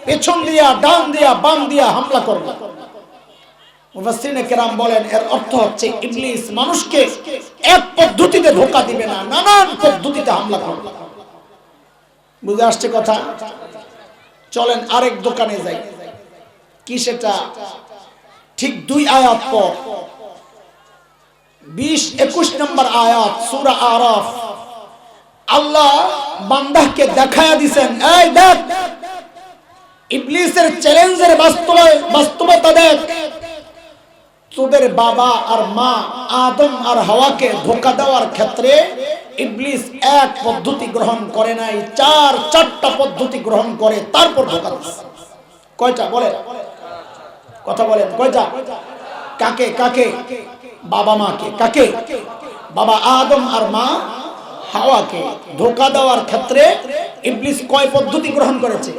পেছন দিয়া, ডান দিয়া, বাম দিয়া হামলা করবে। মুফাসসিরিনে কেরাম বলেন এর অর্থ হচ্ছে ইবলিস মানুষকে এক পদ্ধতিতে ধোঁকা দিবে না, নানান পদ্ধতিতে হামলা করবে। বুঝে আসছে কথা? চলেন আরেক দোকানে যাই। কি সেটা? ঠিক 2 আয়াত পর 20-21 নম্বর আয়াত সূরা আরাফ, আল্লাহ বান্দাকে দেখায়া দিবেন, এই দেখ ইবলিসের চ্যালেঞ্জের বাস্তবতা দেখ। তোদের বাবা আর মা আদম আর হাওয়াকে ধোঁকা দেওয়ার ক্ষেত্রে ইবলিস এক পদ্ধতি গ্রহণ করে নাই, 4টা পদ্ধতি গ্রহণ করে তারপর ধোঁকা দিয়েছে। কয়টা বলে? কথা বলেন, কয়টা? কাকে কাকে? বাবা মাকে। কাকে? বাবা আদম আর মা হাওয়াকে ধোঁকা দেওয়ার ক্ষেত্রে ইবলিস কয় পদ্ধতি গ্রহণ করেছে?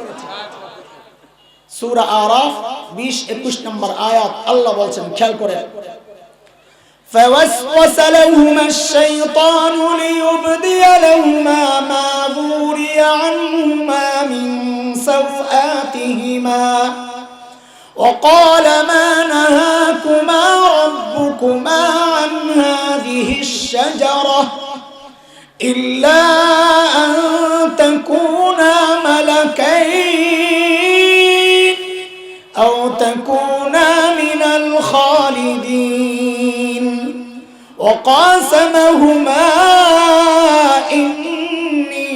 সূরা আরাফ 20-21 নম্বর আয়াত আল্লাহ বলছেন, খেয়াল করে, فوسوس لهما الشيطان ليبدي لهما ما وري عنهما من سوآتهما وقال ما نهاكما ربكما عن هذه الشجرة إلا أن تكونا ملكين أو تكونا من الخالدين وقاسمهما إني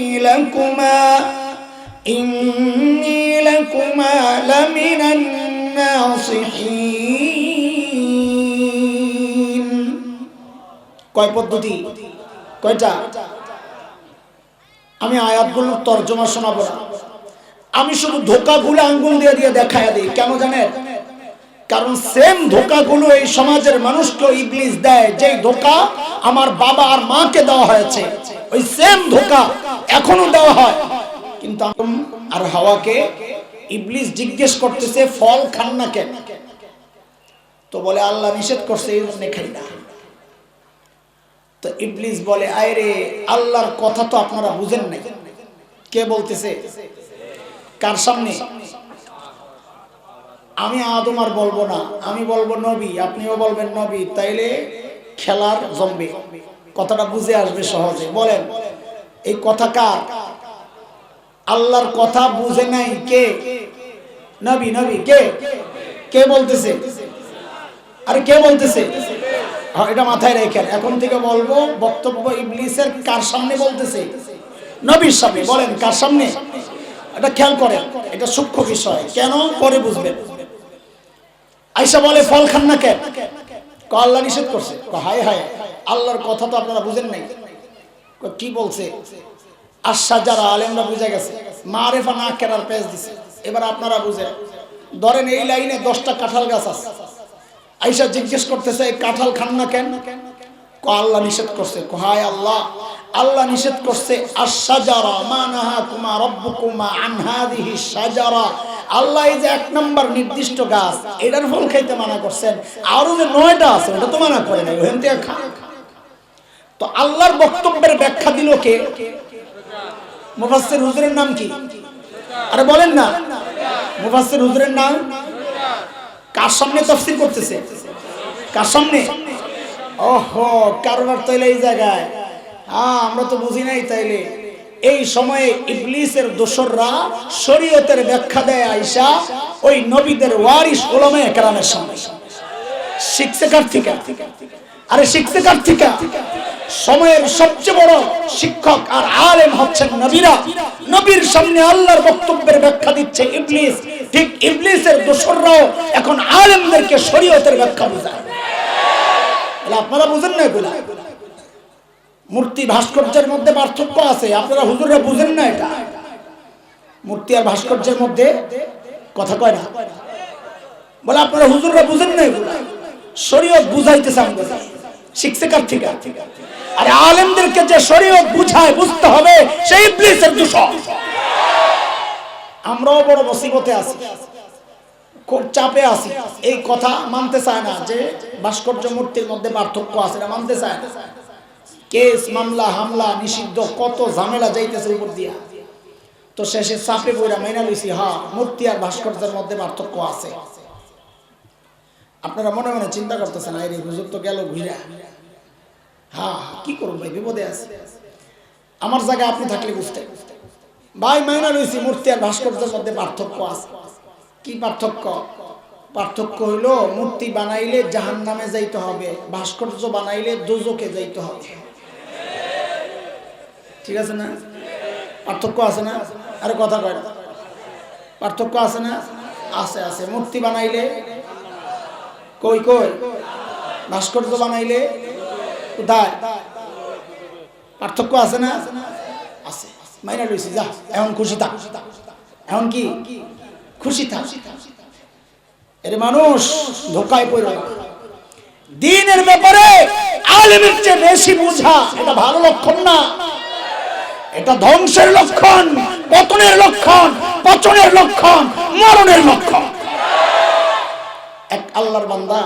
لكما لمن الناصحين। কয় পদ্ধতি? কয়টা? আমি আয়াতগুলোর তরজমা শোনাবো না, আমি শুধু ধোঁকাগুলো আঙ্গুল দিয়ে দিয়ে দেখায় দিই। কেন জানেন? কারণ সেম ধোঁকাগুলো এই সমাজের মানুষকে ইবলিস দেয়। যেই ধোঁকা আমার বাবা আর মাকে দেওয়া হয়েছে, ওই সেম ধোঁকা এখনো দেওয়া হয়। কিন্তু আদম আর হাওয়াকে ইবলিস জিজ্ঞেস করতেছে ফল খান না কেন? তো বলে আল্লাহ নিষেধ করছে এই জন্য খাই না। তো ইবলিস বলে, আরে আল্লাহর কথা তো আপনারা বুঝেন নাই। কে বলতেছে? কার সামনে? আমি আদম আর বলবো না, আমি বলবো নবী, আপনিও বলবেন নবী, তাইলে খেলার জমবে, কথাটা বুঝে আসবে সহজে। বলেন এই কথা কার? আল্লাহর কথা বুঝে নাই কে? নবী। নবী কে? কে বলতেছে? আরে কে বলতেছে? এটা মাথায় রেখেন, এখন থেকে বলবো বক্তব্য ইবলিসের কার সামনে বলতেছে? নবীর সামনে। বলেন কার সামনে? এটা খেয়াল করেন, এটা সূক্ষ্ম বিষয়, কেন পরে বুঝবেন। আয়েশা বলে ফল খান না কেন? আল্লাহ নিষেধ করছে। হায় হায়, আল্লাহর কথা তো আপনারা বুঝেন নাই। কি বলছে? আশা যারা আলেমরা বুঝে গেছে, মারেফা না কেনার পেজ দিছে। এবার আপনারা বুঝেন। ধরেন এই লাইনে 10টা কাঁঠাল গাছ আছে, আয়েশা জিজ্ঞেস করতেছে এই কাঁঠাল খান না কেন? আল্লাহ নিষেধ করছে। হায় আল্লাহ, আল্লাহ নিষেধ করছে আশ-শাজারা মা নাহাকুমা রাব্বুকুমা আন হাযিহি শাজারা। আল্লাহ এই যে 1 নম্বর নির্দিষ্ট গাছ, এটার ফল খাইতে মানা করছেন, আরো যে 9টা আছে ওটা তো মানা করে নাই, ওখান থেকে খা। তো আল্লাহর বক্তব্যের ব্যাখ্যা দিল কে? মুফাসসির হুজুরের নাম কি? আরে বলেন না, মুফাসসির হুজুরের নাম? কার সামনে তাফসীর করতেছে? কার সামনে? ওহো, কারবার তাইলে এই জায়গায় আমরা তো বুঝি নাই। তাইলে এই সময়ে ইবলিসের দোসররা শরীয়তের ব্যাখ্যা দেয় আয়েশা ওই নবীদের ওয়ারিস উলামায়ে কেরামের সামনে। শিখছে কার থেকে? আরে শিখছে কার থেকে? সময়ের সবচেয়ে বড় শিক্ষক আর আলেম হচ্ছেন নবীরা। নবীর সামনে আল্লাহর বক্তব্যের ব্যাখ্যা দিচ্ছে ইবলিস। ঠিক ইবলিসের দোসররাও এখন আলেমদেরকে শরীয়তের ব্যাখ্যা বোঝায়। আপনারা বুঝেন না এগুলা? মূর্তি ভাস্কর্যের মধ্যে পার্থক্য আছে, আপনারা হুজুররা বুঝেন না এটা। মূর্তি আর ভাস্কর্যের মধ্যে কথা কয় না, বলে আপনারা হুজুররা বুঝেন না এগুলা। শরীয়ত বুঝাইতেছে আমাদের। শিখছে কার থেকে? আরে আলেমদেরকে যে শরীয়ত বুঝায় বুঝতে হবে, সেই ইবলিসের দোষর। আমরাও বড় মুসিবতে আছি, খুব চাপে আছি। এই কথা মানতে চায় না যে ভাস্কর্য মূর্তির মধ্যে পার্থক্য আছে, এটা মানতে চায় না। কেস মামলা হামলা নিষিদ্ধ কত ঝামেলা যাইতেছে উপর দিয়া। তো শেষে চাপে বইরা মাইনা লইছি, হ্যাঁ মূর্তি আর ভাস্কর্যের মধ্যে পার্থক্য আছে। আপনারা মনে মনে চিন্তা করতেছেন, আরে হুজুর তো গেল ঘুরা, হ্যাঁ কি করবো ভাই, বিপদে আছে। আমার জায়গায় আপনি থাকলে বুঝতে ভাই মাইনা লইছি মূর্তি আর ভাস্কর্যের মধ্যে পার্থক্য আছে। কি পার্থক্য? পার্থক্য হইল মূর্তি বানাইলে জাহান্নামে যাইতে হবে, ভাস্কর্য বানাইলে দোজখে যাইতে হবে। ঠিক আছে না? পার্থক্য আছে না? আরে কথা কয় না, পার্থক্য আছে না? আছে আছে। মূর্তি বানাইলে কই কই, ভাস্কর্য বানাইলে কোথায়? পার্থক্য আছে না? আছে। মাইনা লইছি, যা এখন খুশি থাক, এখন কি খুশি থাক। এর মানুষ ধোকায় পড়ে দ্বীনের ব্যাপারে আলেমের চেয়ে বেশি বুঝা, এটা ভালো লক্ষণ না, এটা ধ্বংসের লক্ষণ, পতনের লক্ষণ, পচনের লক্ষণ, মরণের লক্ষণ। এক আল্লাহর বান্দা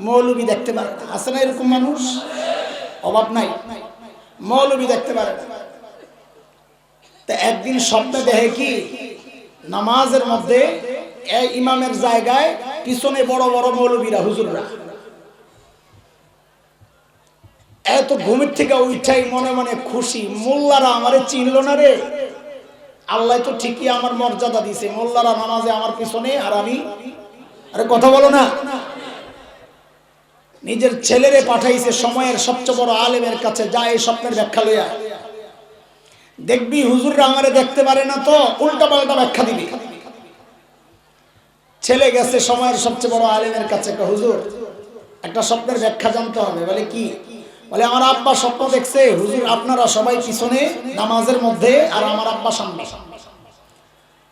মৌলবী দেখতে পারে না, আছে না এরকম মানুষ? অভাব নাই, মৌলবী দেখতে পারে না। তা একদিন স্বপ্নে দেখে কি নামাজের মধ্যে ইমামের জায়গায় পিছনে বড় বড় মৌলবীরা, হুজুররা। এত ঘুমের থেকে উঠাই মনে মনে খুশি, মোল্লারা আমারে চিনল না রে, আল্লাহ তো ঠিকই আমার মর্যাদা দিছে, মোল্লারা নামাজে আমার পিছনে আর আমি, আরে কথা বলো না। নিজের ছেলেরে পাঠাইছে সময়ের সবচেয়ে বড় আলেমের কাছে, যা এই স্বপ্নের ব্যাখ্যা লইয়া, দেখবি হুজুররা আমারে দেখতে পারে না তো উল্টা পাল্টা ব্যাখ্যা দিবি। ছেলে গেছে সময়ের সবচেয়ে বড় আলেমের কাছে, হুজুর একটা স্বপ্নের ব্যাখ্যা জানতে হবে। বলে কি? বলে আমার আব্বা স্বপ্ন দেখছে হুজুর আপনারা সবাই পিছনে নামাজের মধ্যে আর আমার আব্বা সামনে।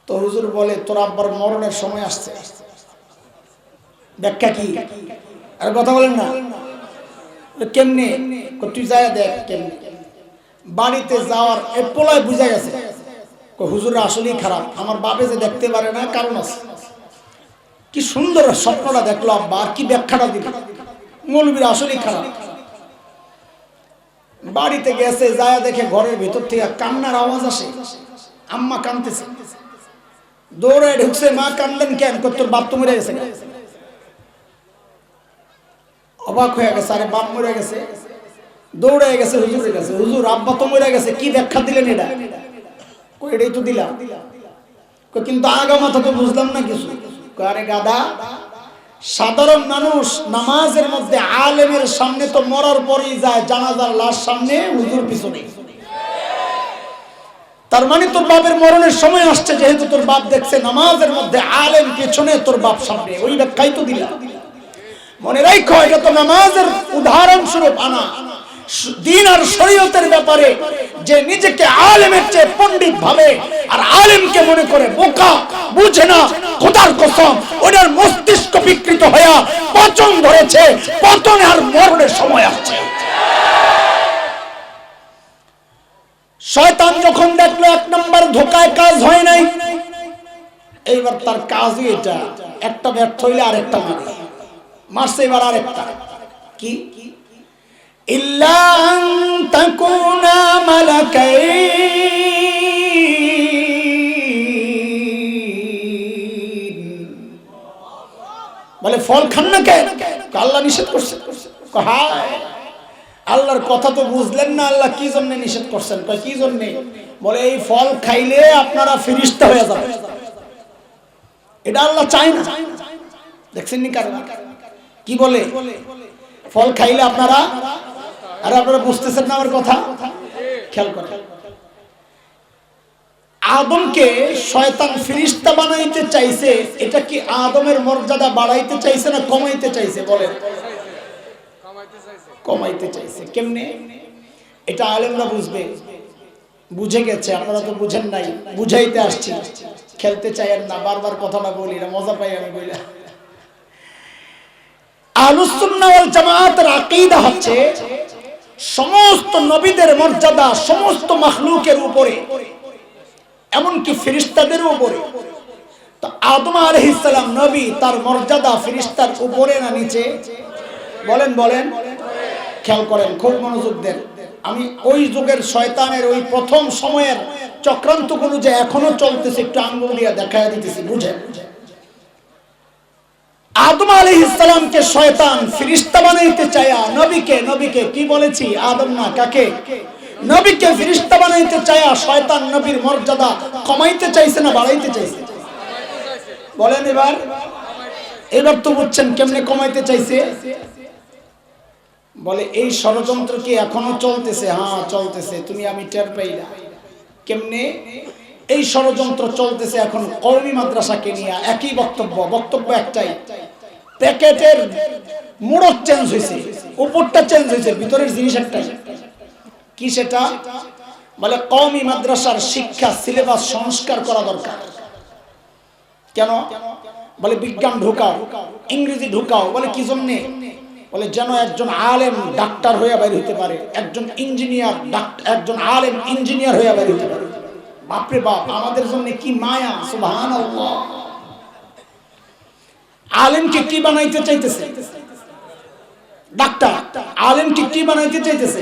তো হুজুর বলে তোর আব্বার মরণের সময় আসছে, ব্যাখ্যা কি? আর কথা বলেন না। কেমনে? তুই যায় দেখ কেমনে। বাড়িতে যাওয়ার পোলায় বুঝা গেছে হুজুর আসলেই খারাপ, আমার বাপে যে দেখতে পারে না কারণ আছে। কি সুন্দর স্বপ্নটা দেখলো আব্বা, আর কি ব্যাখ্যাটা দিল, মৌলবীরা আসলেই খারাপ। বাড়িতে গেছে, যায় দেখে ঘরের ভিতর থেকে কান্নার আওয়াজ আসে, আম্মা কাঁদতেছে। দৌড়ে ঢুকছে, মা কান্দলেন কেন? তোর বাপ তো মরে গেছে। অবাক হয়ে গেছে, আরে বাপ মরে গেছে। দৌড়ে গেছে হুজুরের কাছে, হুজুর আব্বা তো মরে গেছে, কি ব্যাখ্যা দিলেন এটা? এটাই তো দিলাম, কিন্তু আগা মাথা তো বুঝলাম না কিছু। আরে গাদা, সাধারণ মানুষ নামাজের মধ্যে আলেমের সামনে তো মরার পরেই যায়, জানাজার লাশ সামনে, হুজুর পিছনে। তার মানে তোর বাপের মরণের সময় আসছে, যেহেতু তোর বাপ দেখছে নামাজের মধ্যে আলেম পিছনে, তোর বাপ সামনে, ওই ব্যাখ্যাই তো দিলাম। মনে রাখো এটা তো নামাজের উদাহরণ স্বরূপ আনা। দ্বীন আর শরীয়তের ব্যাপারে যে নিজেকে আলেমের চেয়ে পণ্ডিত ভাবে আর আলেমকে মনে করে বোকা, বুঝে না, খোদার কসম ওনার মস্তিষ্ক বিকৃত হয়ে পচন ধরেছে, পতন আর মরণের সময় আসছে। শয়তান যখন দেখলো এক নম্বর ধোকায় কাজ হয় নাই, এইবার তার কাজই এটা, একটা ব্যর্থ হইলে আরেকটা মারছে, এবার আরেকটা। কি? ইল্লা আন তাকুনা মালাকাইন, বলে ফল খান না কেন? আল্লাহ নিষেধ করছে। হায়, আল্লাহর কথা তো বুঝলেন না, আল্লাহ কি জন্য নিষেধ করছেন? কি জন্য? বলে এই ফল খাইলে আপনারা ফেরেশতা হয়ে যাবেন, এটা আল্লাহ চায় না। দেখছেন নি কারণ কি বলে? ফল খাইলে আপনারা, আর আপনারা বুঝতেছেন না আমার কথা, খেয়াল করেন। আদমকে শয়তান ফেরেশতা বানাইতে চাইছে, এটা কি আদমের মর্যাদা বাড়াইতে চাইছে না কমাইতে চাইছে? বলেন, কমাইতে চাইছে। কেমনে? এটা আলেমরা বুঝবে, বুঝে গেছে, আপনারা তো বুঝেন নাই, বুঝাইতে আসছি। খেলতে চাইেন না, বারবার কথাটা বলি না, মজা পাই আমি বলি। আহলুস সুন্নাহ ওয়াল জামাতের আকীদা হচ্ছে সমস্ত নবীদের মর্যাদা সমস্ত মাখলুকের উপরে, এমনকি ফেরেশতাদের উপরে। তো আদম আলাইহিস সালাম নবী, তার মর্যাদা ফেরেশতার উপরে না নিচে? বলেন বলেন, খেয়াল করেন, খুব মনোযোগ দেন। আমি ওই যুগের শয়তানের ওই প্রথম সময়ের চক্রান্তগুলো যে এখনো চলতেছে একটু আঙ্গুল দিয়ে দেখায় দিতেছি, বুঝেন। আদম আলাইহিস সালামকে শয়তান ফেরেশতা বানাইতে চায়া নবীকে কি বলেছি আদম না কাকে নবীকে ফেরেশতা বানাইতে চায়া শয়তান নবীর মর্যাদা কমাইতে চাইছে না বাড়াইতে চাইছে বলেন এবার তো বুঝছেন কেমনে কমাইতে চাইছে বলে এই ষড়যন্ত্র কি এখনো চলতেছে হ্যাঁ চলতেছে তুমি আমি টের পাই না কেমনে এই ষড়যন্ত্র চলতেছে এখন কওমি মাদ্রাসাকে নিয়ে একই বক্তব্য একটাই প্যাকেটের মোড়ক চেঞ্জ হয়েছে উপরটা চেঞ্জ হয়েছে ভিতরের জিনিস একটাই কি সেটা বলে কওমি মাদ্রাসার শিক্ষা সিলেবাস সংস্কার করা দরকার কেন বলে বিজ্ঞান ঢুকাও ইংরেজি ঢুকাও বলে কি জন্য বলে যেন একজন আলেম ডাক্তার হয়ে বের হইতে পারে একজন ইঞ্জিনিয়ার একজন আলেম ইঞ্জিনিয়ার হয়ে বের হইতে পারে বাপরে বাপ আমাদের জন্য কি মায়া সুবহানাল্লাহ আলেমকে কি বানাইতে চাইতেছে ডাক্তার আলেমকে কি বানাইতে চাইতেছে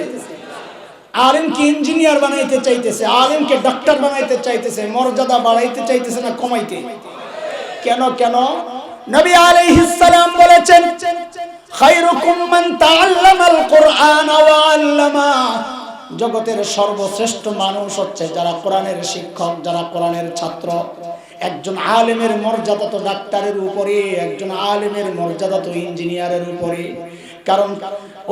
আলেমকে ইঞ্জিনিয়ার বানাইতে চাইতেছে আলেমকে ডাক্তার বানাইতে চাইতেছে মর্যাদা বাড়াইতে চাইতেছে না কমাইতে কেন নবী আলাইহিস সালাম বলেছেন খায়রুকুম মান তাআল্লামাল কুরআন ওয়া আল্লামা জগতের সর্বশ্রেষ্ঠ মানুষ হচ্ছে যারা কোরআনের শিক্ষক যারা কোরআনের ছাত্র একজন আলেমের মর্যাদা তো ডাক্তারের উপরে একজন আলেমের মর্যাদা তো ইঞ্জিনিয়ারের উপরে কারণ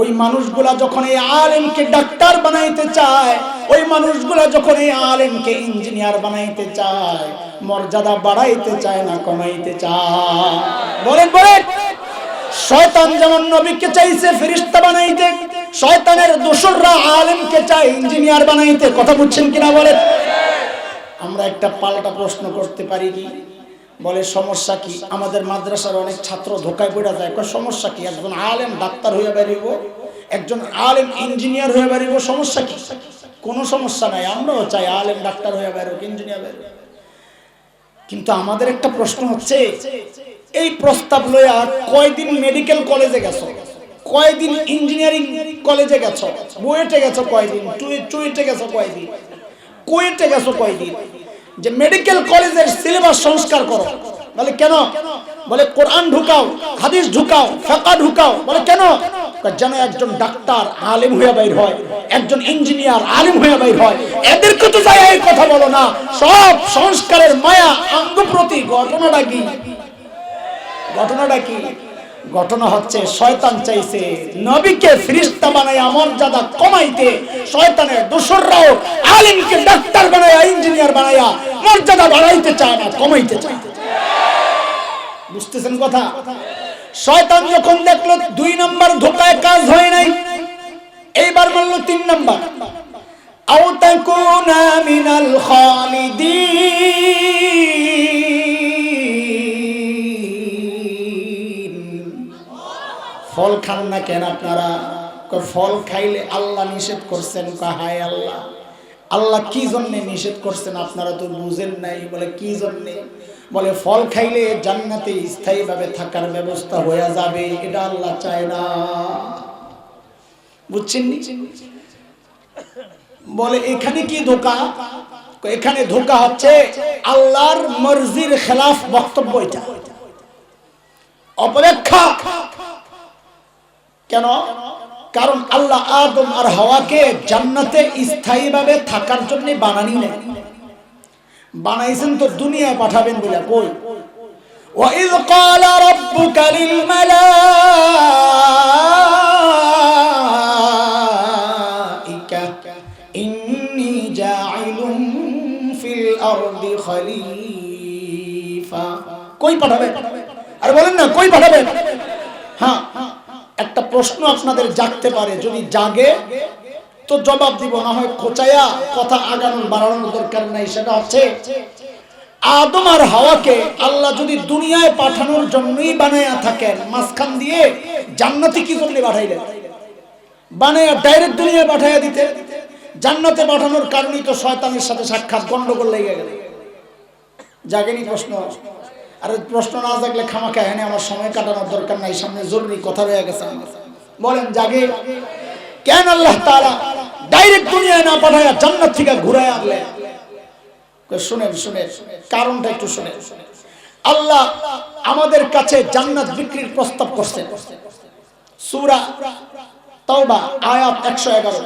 ওই মানুষগুলা যখন এই আলেমকে ডাক্তার বানাইতে চায় ওই মানুষগুলা যখন এই আলেমকে ইঞ্জিনিয়ার বানাইতে চায় মর্যাদা বাড়াইতে চায় না কমাইতে চায় বলেন শয়তান যেমন নবীকে চাইছে ফেরেশতা বানাইতে শয়তানের দোসররা আলেমকে চায় ইঞ্জিনিয়ার বানাইতে কথা বুঝছেন কিনা বলেন আমরা একটা পাল্টা প্রশ্ন করতে পারি কি বলে সমস্যা কি আমাদের মাদ্রাসার অনেক ছাত্র ধোকায় পড়ে যায় কয় সমস্যা কি একজন আলেম ডাক্তার হয়ে বেরিব একজন আলেম ইঞ্জিনিয়ার হয়ে বেরিব সমস্যা কি কোনো সমস্যা নাই আমরাও চাই আলেম ডাক্তার হয়ে বেরোক ইঞ্জিনিয়ার বেরোক কিন্তু আমাদের একটা প্রশ্ন হচ্ছে এই প্রস্তাব লইয়া কয়দিন মেডিকেল কলেজে গেছো কয়দিন ইঞ্জিনিয়ারিং কলেজে গেছো বুয়েটে গেছো কয়দিন চুয়েটে গেছো কয়দিন কুয়েটে গেছো কয়দিন যে মেডিকেল কলেজের সিলেবাস সংস্কার করো বলে কেন বলে কোরআন ঢুকাও হাদিস ঢুকাও ফিকহ ঢুকাও বলে কেন যেন একজন ডাক্তার আলেম হয়ে বাইর হয় একজন ইঞ্জিনিয়ার আলেম হয়ে বাইর হয় এদেরকে তো যায় এই কথা বলো না সব সংস্কারের মায়া অঙ্গ প্রতি ঘটনাটা কি ঘটনা হচ্ছে শয়তান চাইছে নবীকে ফেরেশতা বানায় মর্যাদা কমাইতে শয়তানের দোসররাও আলেমকে ডাক্তার বানায় ইঞ্জিনিয়ার বানায় মর্যাদা বাড়াইতে চায় না কমাইতে চায় বুঝতেছেন কথা শয়তান যখন দেখলো 2 নাম্বার ধোকায় কাজ হয় নাই এইবার বলল 3 নাম্বার আও তাকুনা মিনাল খালিদিন ফল খান না কেন আপনারা ফল খাইলে আল্লাহ নিষেধ করছেন হায় আল্লাহ কি জন্য নিষেধ করছেন আপনারা তো বুঝেন নাই বলে কি জন্য বলে ফল খাইলে জান্নাতে স্থায়ীভাবে থাকার ব্যবস্থা হয়ে যাবে এটা আল্লাহ চায় না বুঝছেন বলে এখানে কি ধোঁকা এখানে ধোঁকা হচ্ছে আল্লাহর মর্জির খেলাফ বক্তব্য এটা অপব্যাখ্যা কেন কারণ আল্লাহ আদম আর হাওয়াকে জান্নাতে স্থায়ীভাবে থাকার জন্য বানানি নেই বানাইছেন তো দুনিয়ায় পাঠাবেন বলে কই ওয়াইয ক্বালা রাব্বুকা লিল মালাইকা ইন্নী জাইলুম ফিল আরদি খলিফা কই পাঠাবেন আর বলেন না কই পাঠাবেন হ্যাঁ একটা প্রশ্ন আপনাদের জাগতে পারে যদি জাগে তো জবাব দিব না হয় খোঁচায়া কথা আগানোর বাড়ানোর দরকার নাই সেটা হচ্ছে আদম আর হাওয়াকে আল্লাহ যদি দুনিয়ায় পাঠানোর জন্যই বানায়া থাকেন মাঝখান দিয়ে জান্নাতে কি জন্য পাঠাইলেন বানায়া ডাইরেক্ট দুনিয়ায় পাঠাইয়া দিতে জান্নাতে পাঠানোর কারণেই তো শয়তানের সাথে সাক্ষাৎ গন্ডগোল লেগে গেল জাগেনি প্রশ্ন আর প্রশ্ন না জাগলে খামাখা এনে আমার সময় কাটানোর দরকার নাই সামনে জরুরি কথা রয়ে গেছে বলেন জাগে কেন আল্লাহ তাআলা ডাইরেক্ট দুনিয়ায় না পাঠায়া জান্নাত থেকে ঘুরায় আনলেন শুনেন কারণটা একটু শুনেন আল্লাহ আমাদের কাছে জান্নাত বিক্রির প্রস্তাব করছেন। সূরা তাওবা আয়াত 111,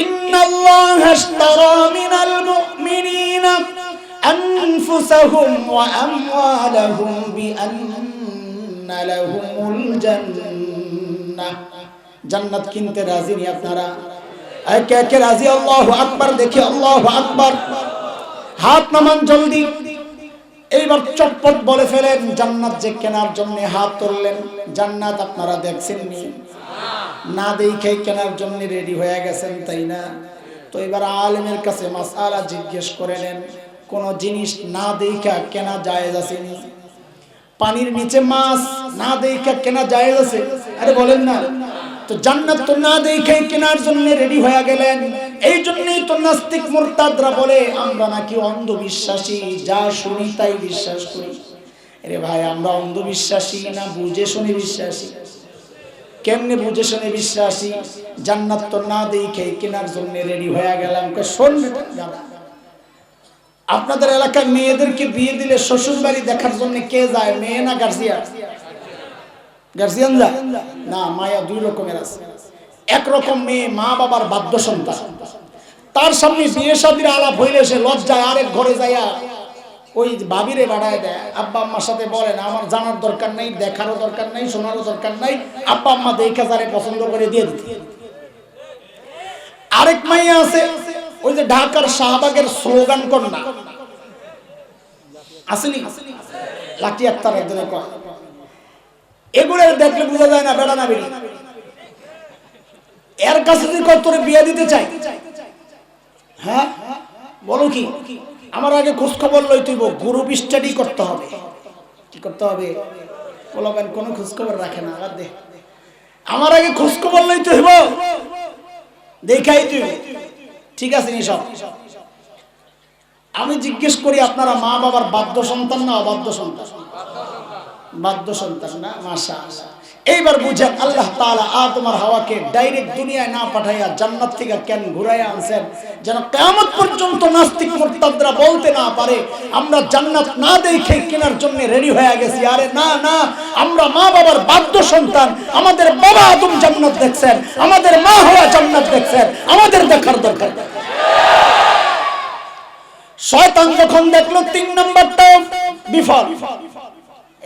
ইন্নাল্লাহা আশতারা মিনাল মুমিনিনা আনফুসাহুম ওয়া আমওয়ালাহুম বিআন্না লাহুমুল জান্নাহ। জান্নাত কিনতে রাজি নি আপনারা? কে কে রাজি? আল্লাহু আকবার, দেখি আল্লাহু আকবার। হাত নামান জলদি। এইবার চটপট বলে ফেলেন জান্নাত যে কেনার জন্য হাত তুললেন। জান্নাত আপনারা দেখছেন নি? না দেখে কেনার জন্য রেডি হয়ে গেছেন, তাই না? তো এবার আলেমের কাছে মাসআলা জিজ্ঞেস করে নেন, কোন জিনিস না দেখা কেনা জায়েজ আছে নি? পানির নিচে মাছ না দেখা কেনা জায়েজ আছে? আরে বলেন না। তো জান্নাত তো না দেখে কেনার জন্য রেডি হয়ে গেলেন। এই জন্যই তো নাস্তিক মুরতাদরা বলে আমরা নাকি অন্ধবিশ্বাসী, যা শুনি তাই বিশ্বাস করি। আরে ভাই, আমরা অন্ধবিশ্বাসী না বুঝে শুনে বিশ্বাসী? কেমনে বুঝে শুনে বিশ্বাসী? জান্নাত তো না দেখে কেনার জন্য রেডি হয়ে গেলাম। শোন বেটা, আপনাদের এলাকায় মেয়েদেরকে বিয়ে দিলে শ্বশুর বাড়ি দেখার জন্য কে যায়? মেয়ে না গার্জিয়ান? গার্জিয়ান যায় না। মায়া দুই রকমের আছে। একরকম মেয়ে মা বাবার বাধ্য সন্তান, তার সামনে বিয়ে শাদীর আলাপ হইলে সে লজ্জায় আরেক ঘরে যাইয়া ওই ভাবিরে বাড়ায় দেয়। আব্বা আম্মার সাথে বলে না, আমার জানার দরকার নাই, দেখারও দরকার নাই, শোনারও দরকার নাই, আব্বা আম্মা দেখে যারে পছন্দ করে দিয়ে দিতে। আরেক মাইয়া আছে ওই যে ঢাকার শাহবাগের স্লোগান কন্যা আসেনি, লাকি আক্তার একজনে কয়, এগুলো দেখলে বোঝা যায় না বেড়া না বেড়ি। এর কাছে যদি কত তোরে বিয়ে দিতে চাই, হ্যাঁ বলো কি? আমার আগে খোঁজ খবর লই তুইব, গ্রুপ স্টাডি করতে হবে। কি করতে হবে? বলবেন কোনো খোঁজ খবর রাখে না, আবার দে। আমার আগে খোঁজ খবর লই তুইব, দেখাই তুই ঠিক আছে নি সব। আমি জিজ্ঞেস করি, আপনারা মা বাবার বাধ্য সন্তান না অবাধ্য সন্তান? বাধ্য সন্তান না, মাশাআল্লাহ। এইবার বুঝেন আল্লাহ তাআলা আদম আর হাওয়াকে ডাইরেক্ট দুনিয়ায় না পাঠাইয়া জান্নাত থেকে কেন ঘুরাইয়া আনছেন? যেন কিয়ামত পর্যন্ত নাস্তিক মুরতাদরা বলতে না পারে আমরা জান্নাত না দেখে কেনার জন্য রেডি হয়ে গেছি। আরে না না, আমরা মা বাবার বাধ্য সন্তান। আমাদের বাবা আদম জান্নাত দেখছেন, আমাদের মা হাওয়া জান্নাত দেখছেন, আমাদের দেখার দরকার। শয়তান যখন দেখলো 3 নাম্বারটা বিফল,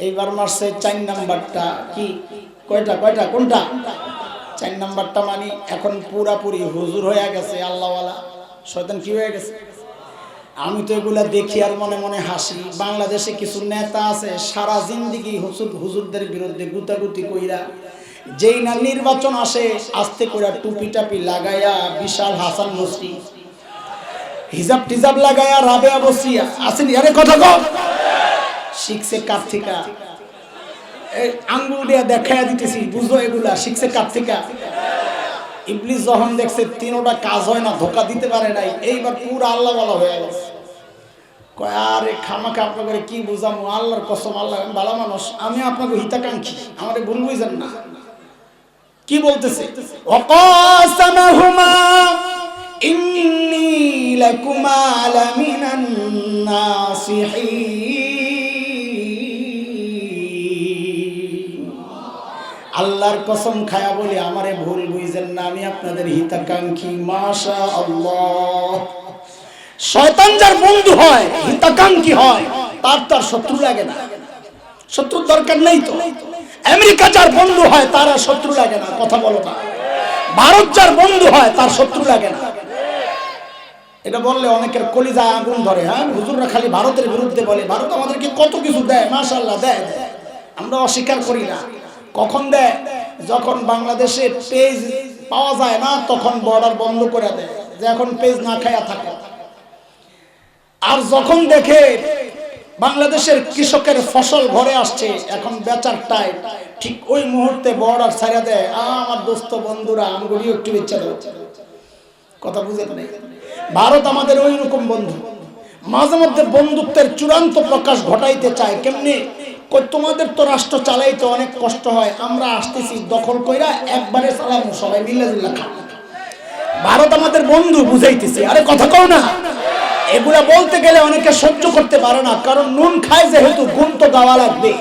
এইবার মারছে 4 নাম্বারটা। কি কয়টা কয়টা কোনটা? 4 নাম্বারটা মানে এখন পুরাপুরি হুজুর হয়ে গেছে, আল্লাহওয়ালা। শয়তান কি হয়ে গেছে? আমি তো এগুলা দেখি আর মনে মনে হাসি। বাংলাদেশে কিছু নেতা আছে সারা জিন্দেগি হুজুরদের বিরুদ্ধে গুতাগুতি কইরা, যেই না নির্বাচন আসে আস্তে কইরা টুপি টাপি লাগাইয়া বিশাল হাসান মুসরি হিজাব টিজাব লাগাইয়া রাবেয়া বসিয়া আসেনি। আরে কথা কও, শিখছে কার থেকে? এই আঙ্গুল দিয়া দেখাইয়া দিতেছি, বুঝো এগুলা শিখছে কার থেকে? ইবলিস যখন দেখছে তিনোটা কাজ হয় না, ধোকা দিতে পারে নাই, এইবার পুরো আল্লাহ বলা হয়ে গেছে। কয় আরে খামাখা আপনাকে কি বুঝামো, আল্লাহর কসম, আল্লাহ ভালো মানুষ, আমি আপনাকে হিতাকাঙ্ক্ষী, আমারে ভুল বুঝেন না। কি বলতেছে? ওয়াকাসামাহুমা ইন্নী লাকুমা লামিনান নাসিহিন। আল্লাহর কসম খায়া বলি আমারে ভুল বুঝেন না, আমি আপনাদের হিতাকাঙ্ক্ষী। মাশাআল্লাহ। শয়তান যার বন্ধু হয়, হিতাকাঙ্ক্ষী হয়, তার শত্রু লাগে না। শত্রুর দরকার নেই তো। আমেরিকা যার বন্ধু হয় তার আর শত্রু লাগে না, কথা বলো না। ভারত যার বন্ধু হয় তার শত্রু লাগে না। এটা বললে অনেকের কলিজায় আগুন ধরে। হ্যাঁ, হুজুররা খালি ভারতের বিরুদ্ধে বলে, ভারত আমাদেরকে কত কিছু দেয়, মাশাআল্লাহ দেয়, আমরা অস্বীকার করি না। কখন দেয়? যখন বাংলাদেশে পেজ পাওয়া যায় না তখন বর্ডার বন্ধ করে দেয়, যে এখন পেজ না খায়া থাকে। আর যখন দেখে বাংলাদেশের কৃষকের ফসল ঘরে আসছে, এখন বেচার টাইম, ঠিক ওই মুহূর্তে বর্ডার ছাড়া দেয়। আমার দোস্ত বন্ধুরা আমগুলি একটু বেচা দেয়। কথা বুঝেন নাই? ভারত আমাদের ওই রকম বন্ধু। মাঝে মধ্যে বন্ধুত্বের চূড়ান্ত প্রকাশ ঘটাইতে চায়। কেমনি? তোমাদের তো রাষ্ট্র চালাইতে অনেক কষ্ট হয়, আমরা আসতেছি দখল কইরা একবারে সালাম, সবাই মিলে জিল্লা খা। ভারত আমাদের বন্ধু বুঝাইতেছে। আরে কথা কও না। এগুলা বলতে গেলে অনেকে সহ্য করতে পারে না, কারণ নুন খায় যেহেতু গুণ তো গাওয়া লাগবে।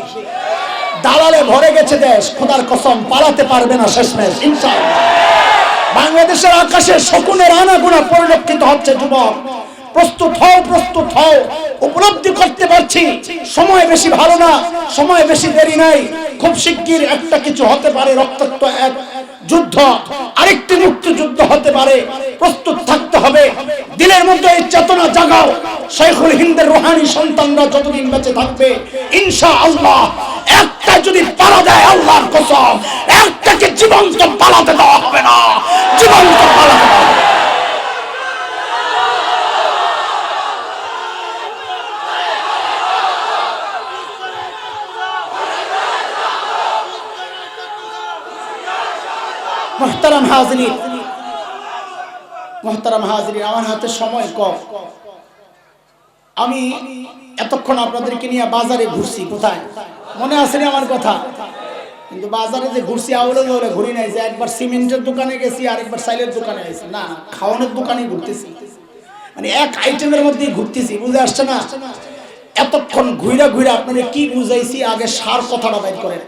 দালালে ভরে গেছে দেশ, খোদার কসম পালাতে পারবে না শেষমেশ ইনশাআল্লাহ। বাংলাদেশের আকাশে শকুনের আনাগোনা পরিলক্ষিত হচ্ছে। যুবক প্রস্তুত হও, প্রস্তুত হও। উপলব্ধি করতে পারছি সময় বেশি ভালো না, সময় বেশি দেরি নাই। খুব শিগগির একটা কিছু হতে পারে, রক্তাক্ত এক যুদ্ধ, আরেকটি মুক্তিযুদ্ধ হতে পারে। প্রস্তুত থাকতে হবে। দিলের মধ্যে এই চেতনা জাগাও। শাইখুল হিন্দের রুহানি সন্তানরা যতদিন বেঁচে থাকবে ইনশাআল্লাহ একটা যদি পালা দেয়, আল্লাহর কসম একটাকে জীবন্ত পালাতে দেওয়া হবে না, জীবন্ত পালাতে দেওয়া হবে। মুহতারাম হাজিরিন, মুহতারাম হাজিরিন, আমার হাতে সময় কম। আমি এতক্ষণ আপনাদেরকে নিয়ে বাজারে ঘুরছি। কোথায় মনে আছে না আমার কথা? কিন্তু বাজারে যে ঘুরছি আউলে দৌড়ে ঘুরি নাই, যে একবার সিমেন্টের দোকানে গেছি আর একবার সাইলের দোকানে গেছি, না খাওয়ানোর দোকানে ঘুরতেছি, মানে এক আইটেমের মধ্যেই ঘুরতেছি। বুঝে আসছে না? এতক্ষণ ঘুরা ঘুরা আপনাদের কি বুঝাইছি, আগে সার কথাটা বের করেন।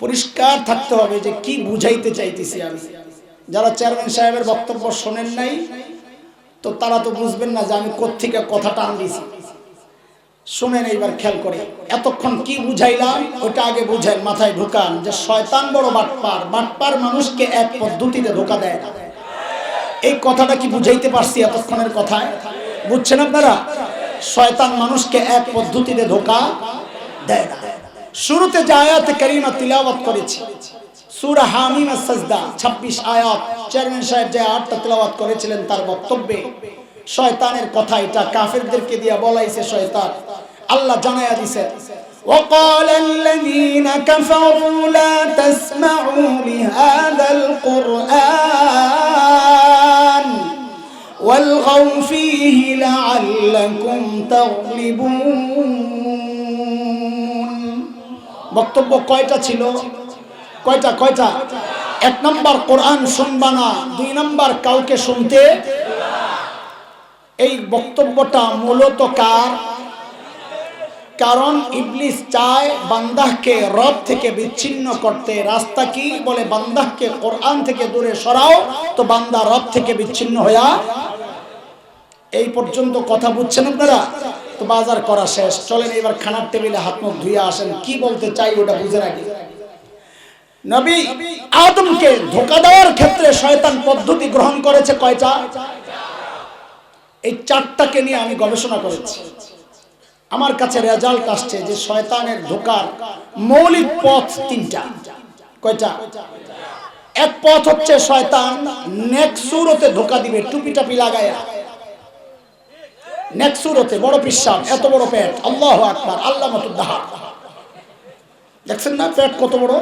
পরিষ্কার থাকতে হবে যে কি বুঝাইতে চাইতেছি আমি। যারা চেয়ারম্যান সাহেবের বক্তব্য শোনেন নাই তো তারা তো বুঝবেন না যে আমি কোত্থেকে কথাটা আনতেছি। শুনেন এইবার খেয়াল করে, এতক্ষণ কি বুঝাইলাম ওটা আগে বুঝেন, মাথায় ঢুকান যে শয়তান বড় বাটপার। বাটপার মানুষকে এক পদ্ধতিতে ধোঁকা দেয় না। এই কথাটা কি বুঝাইতে পারছি এতক্ষণের কথায়? বুঝছেন আপনারা? শয়তান মানুষকে এক পদ্ধতিতে ধোঁকা দেয় না। শুরুতে যে আয়াতে কারিমা তিলাওয়াত করেছি সূরা হামিম আস-সাজদা 26 আয়াত, চেয়ারম্যান সাহেব যে আয়াতটা তিলাওয়াত করেছিলেন তার বক্তব্যে শয়তানের কথা, এটা কাফেরদেরকে দিয়ে বলাইছে শয়তান। আল্লাহ জানায়া দিয়েছেন, وقال الذين كفروا لا تسمعوا لهذا القرآن والغوا فيه لعلكم تغلبون। বক্তব্য কয়টা ছিল? কয়টা? এক নাম্বার কোরআন শুনবা না, দুই নাম্বার কাউকে শুনতে। এই বক্তব্যটা মূলত কার? কারণ ইবলিস চায় বান্দাহকে রব থেকে বিচ্ছিন্ন করতে। রাস্তা কি? বলে বান্দাহকে কোরআন থেকে দূরে সরাও, তো বান্দা রব থেকে বিচ্ছিন্ন হইয়া। এই পর্যন্ত কথা বুঝছেন আপনারা? তো বাজার করা শেষ, চলেন এবার খানার টেবিলে হাত মুখ ধুয়ে আসেন। কি বলতে চাই ওটা বুঝে রাখি। নবী আদমকে ধোঁকা দেওয়ার ক্ষেত্রে শয়তান পদ্ধতি গ্রহণ করেছে কয়টা? এই চারটাকে নিয়ে আমি গবেষণা করেছি। আমার কাছে রেজাল্ট আসছে যে শয়তানের ধোঁকার মৌলিক পথ তিনটা। কয়টা? এক পথ হচ্ছে শয়তান নেকসুরতে ধোঁকা দিবে, টুপি টাপি লাগায়া। নেকসুরতে বড় পিসাব, এত বড় পেট, আল্লাহু আকবার, আল্লামাতুদ্দাহা। দেখছেন না পেট কত বড়?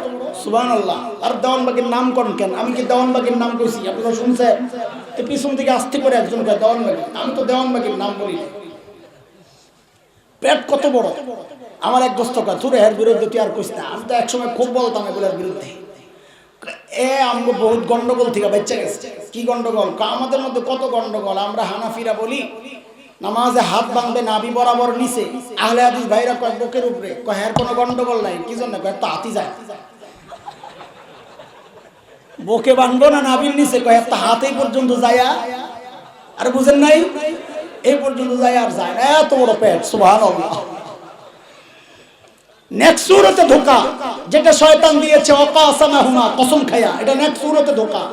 সুবহানাল্লাহ। আর দেওয়ানবাগির নাম করেন কেন? আমি কি দেওয়ানবাগির নাম কইছি? আপনারা শুনছেন? তো পিছন থেকে আসতে করে একজন কয় দেওয়ানবাগি, আমি তো দেওয়ানবাগির নাম বলি। পেট কত বড়? আমার এক দোস্ত কয় তুই এর বিরুদ্ধে তুই আর কইস না। আমি তো একসময় খুব বলতাম এগুলোর বিরুদ্ধে। আমগো বহুত গন্ডগোল থেকে বেঁচে গেছে। কি গন্ডগোল? আমাদের মধ্যে কত গন্ডগোল। আমরা হানাফিরা বলি নামাজে হাত বাঁধবে নাভি বরাবর নিচে, আহলে হাদিস ভাইরা কয় বুকের উপরে, কয় এর কোনো গন্ডগোল নাই। কি জন্য? কয় তো হাতি যায়। বুকে বাঁধবো না নাভির নিচে, কয় তো হাতেই পর্যন্ত যায়া। আর বুঝেন নাই? এই পর্যন্ত যায় আর যায় না, এত বড় পেট। সুবহানাল্লাহ। নেক্সট সূরাতে ধোঁকা যেটা শয়তান দিয়েছে, অকাসামাহুমা, কসম খায়া, এটা নেক্সট সূরাতে ধোঁকা।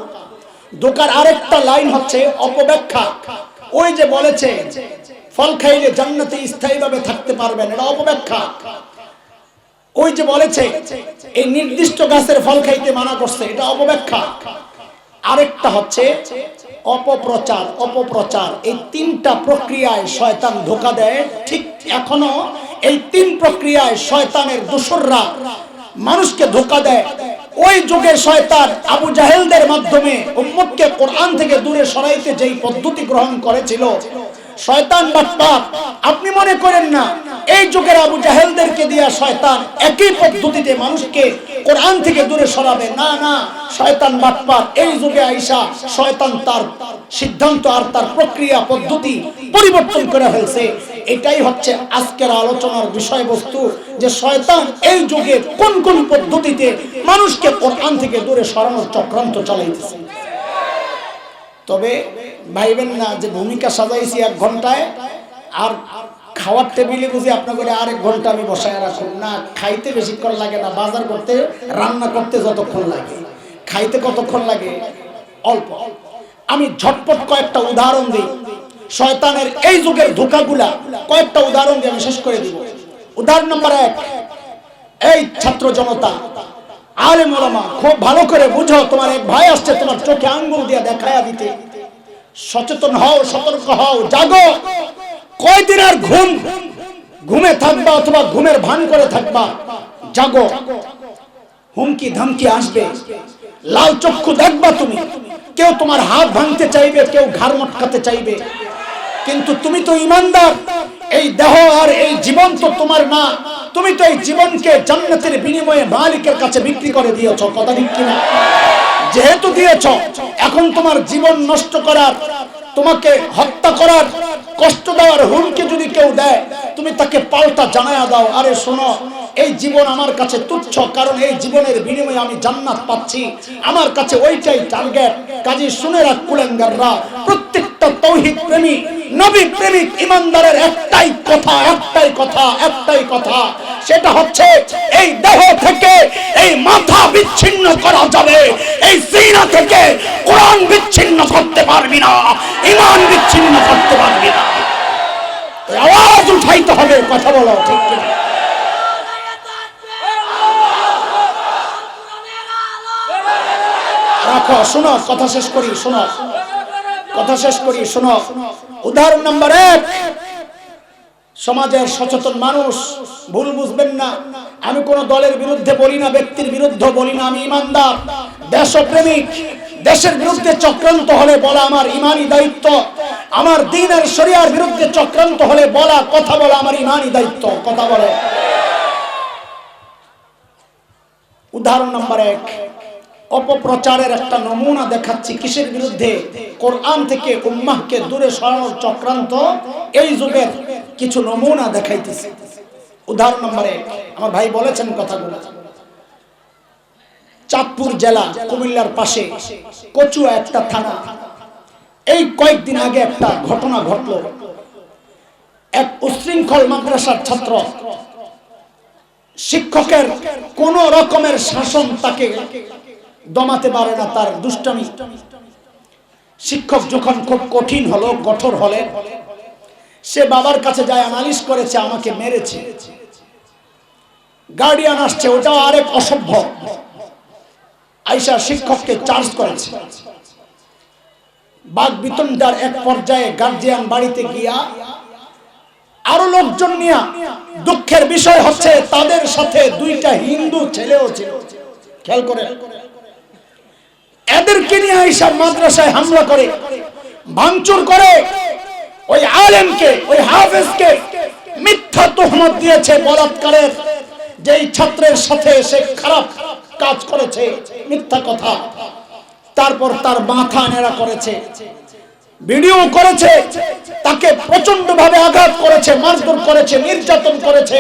ধোঁকার আরেকটা লাইন হচ্ছে অপব্যাখ্যা। ওই যে বলেছে ফল খাইলে জান্নাতে স্থায়ীভাবে থাকতে পারবেন, এটা অপব্যাখ্যা। ওই যে বলেছে এই নির্দিষ্ট গাছের ফল খাইতে মানা করছে, এটা অপব্যাখ্যা। আরেকটা হচ্ছে অপপ্রচার। অপপ্রচার, এই তিনটা প্রক্রিয়ায় শয়তান ধোঁকা দেয়। ঠিক এখনো এই তিন প্রক্রিয়ায় শয়তানের দোসররা মানুষকে ধোঁকা দেয়। ওই যুগে শয়তান আবু জাহেলদের মাধ্যমে উম্মতকে কোরআন থেকে দূরে সরাইতে যেই পদ্ধতি গ্রহণ করেছিল, শয়তান বাটপার। আপনি মনে করেন না এই যুগের আবু জাহেলদেরকে দিয়া শয়তান একই পদ্ধতিতে মানুষকে কোরআন থেকে দূরে সরাবে। না না, শয়তান বাটপার। এই যুগে আইসা শয়তান তার সিদ্ধান্ত আর তার প্রক্রিয়া পদ্ধতি পরিবর্তন করে ফেলছে। এটাই হচ্ছে আজকের আলোচনার বিষয়বস্তু, যে শয়তান এই যুগে কোন কোন পদ্ধতিতে মানুষকে কোরআন থেকে দূরে সরানোর চক্রান্ত চালাইতেছে। তবে ভাইবেন না যে ভূমিকা সাজাইছি 1 ঘন্টায়, আর খাওয়ার টেবিলে বুঝি আপনাকে আর 1 ঘন্টা আমি বসায় রাখুন না। খাইতে বেশিক্ষণ লাগে না, বাজার করতে রান্না করতে যতক্ষণ লাগে, খাইতে কতক্ষণ লাগে? অল্প। আমি ঝটপট কয়েকটা উদাহরণ দিই শয়তানের এই যুগের ধোঁকাগুলা, কয়েকটা উদাহরণ দিয়ে আমি শেষ করে দিব। উদাহরণ নাম্বার 1, এই ছাত্র জনতা, আলেম ওলামা, খুব ভালো করে বুঝো, তোমার এক ভাই আসছে তোমার চোখে আঙ্গুল দিয়ে দেখায়া দিতে। সচেতন হও, সতর্ক হও, জাগো। কয়দিন আর ঘুমে থাকবা অথবা ঘুমের ভান করে থাকবা? জাগো। হুমকি ধামকি আসবে, লাল চক্ষু দেখবা তুমি। কেউ তোমার হাত ভাঙতে চাইবে, কেউ ঘাড় মটকাতে চাইবে, কিন্তু তুমি তো ইমানদার। এই দেহ আর এই জীবন তো তোমার না। তুমি তো এই জীবনকে জান্নাতের বিনিময়ে মালিকের কাছে বিক্রি করে দিয়েছো, কথা ঠিক কিনা? যেহেতু দিয়েছো, এখন তোমার জীবন নষ্ট করার, তোমাকে হত্যা করার, কষ্ট দেওয়ার হুমকি যদি কেউ দেয়, তুমি তাকে পাল্টা জানায়া দাও, আরে শোনো, এই জীবন আমার কাছে তুচ্ছ, কারণ এই জীবনের বিনিময়ে আমি জান্নাত পাচ্ছি। আমার কাছে ওইটাই টার্গেট। কাজে শুনে রাখ কুলাঙ্গাররা, প্রত্যেকটা তাওহীদ প্রেমী, নবী প্রেমিক ইমানদারের একটাই কথা, সেটা হচ্ছে এই দেহ থেকে এই মাথা বিচ্ছিন্ন করা যাবে, এই সিনা থেকে কোরআন বিচ্ছিন্ন করতে পারবি না, ঈমান বিচ্ছিন্ন করতে পারবি না। আওয়াজ উঠাইতে হবে, কথা বলো ঠিক কিনা? রাখো, শোনো, কথা শেষ করি, শোনো। উদাহরণ নাম্বার 1, সমাজের সচেতন মানুষ, ভুল বুঝবেন না, আমি কোন দলের বিরুদ্ধে বলি না, ব্যক্তির বিরুদ্ধে বলি না, আমি ইমানদার, দেশপ্রেমিক। দেশের বিরুদ্ধে চক্রান্ত হলে বলা আমার ইমানি দায়িত্ব, আমার দ্বীন আর শরিয়ার বিরুদ্ধে চক্রান্ত হলে বলা, কথা বলা আমার ইমানি দায়িত্ব, কথা বলে। উদাহরণ নাম্বার 1, অপপ্রচারের একটা নমুনা দেখাচ্ছি। কিসের বিরুদ্ধে? কোরআন থেকে উম্মাহকে দূরে সরানোর চক্রান্ত এই যুগের কিছু নমুনা দেখাইতেছে। উদাহরণ নাম্বার 1, আমার ভাই বলেছেন কথাগুলো। চাঁদপুর জেলা, কুমিল্লার পাশে কচুয়া একটা থানা। এই কয়েকদিন আগে একটা ঘটনা ঘটলো। এক উশৃঙ্খল মাদ্রাসার ছাত্র, শিক্ষকের কোন রকমের শাসন তাকে দমাতে পারে না, তার দুষ্টামি। শিক্ষক যখন খুব কঠিন হলো, কঠোর হলে, সে বাবার কাছে যায়, নালিশ করেছে আমাকে মেরেছে। গার্ডিয়ান আসছে, ওটাও আরেক অসভ্য, আইসা শিক্ষককে চার্জ করেছে। বাক বিতণ্ডার এক পর্যায়ে গার্জিয়ান বাড়িতে গিয়া আরো লোকজন নিয়ে, দুঃখের বিষয় হচ্ছে তাদের সাথে 2টা হিন্দু ছেলেও ছিল। খেয়াল করে, এদেরকে নিয়ে আইসা মাদ্রাসায় হামলা করে, ভাঙচুর করে। ওই আলেমকে, ওই হাফেজকে মিথ্যা তুহমত দিয়েছে বলাৎকারের, যেই ছাত্রের সাথে সে খারাপ কাজ করেছে, মিথ্যা কথা। তারপর তার মাথা নেড়া করেছে, ভিডিও করেছে, তাকে প্রচন্ড ভাবে আঘাত করেছে, মারধর করেছে, নির্যাতন করেছে,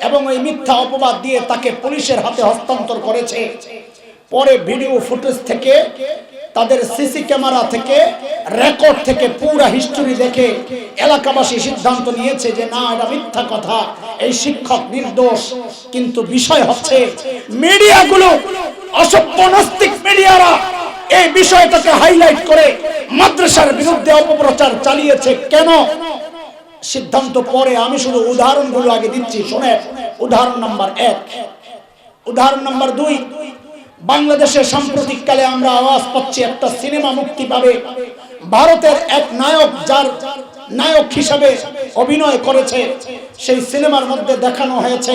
এবং ওই মিথ্যা অপবাদ দিয়ে তাকে পুলিশের হাতে হস্তান্তর করেছে। পরে ভিডিও ফুটেজ থেকে, তাদের সিসি ক্যামেরা থেকে, রেকর্ড থেকে পুরো হিস্টরি দেখে এলাকাবাসী সিদ্ধান্ত নিয়েছে যে না, এটা মিথ্যা কথা, এই শিক্ষক নির্দোষ। কিন্তু বিষয় হচ্ছে মিডিয়াগুলো, অসভ্য নাস্তিক মিডিয়ারা এই বিষয়টাকে হাইলাইট করে মাদ্রাসার বিরুদ্ধে অপপ্রচার চালিয়েছে। কেন? সিদ্ধান্ত পরে, আমি শুধু উদাহরণগুলো আগে দিচ্ছি, শুনে। উদাহরণ নাম্বার 1। উদাহরণ নাম্বার 2, বাংলাদেশে সাম্প্রতিককালে আমরা আওয়াজ পাচ্ছি, একটা সিনেমা মুক্তি পাবে। ভারতের এক নায়ক, যার নায়ক হিসাবে অভিনয় করেছে, সেই সিনেমার মধ্যে দেখানো হয়েছে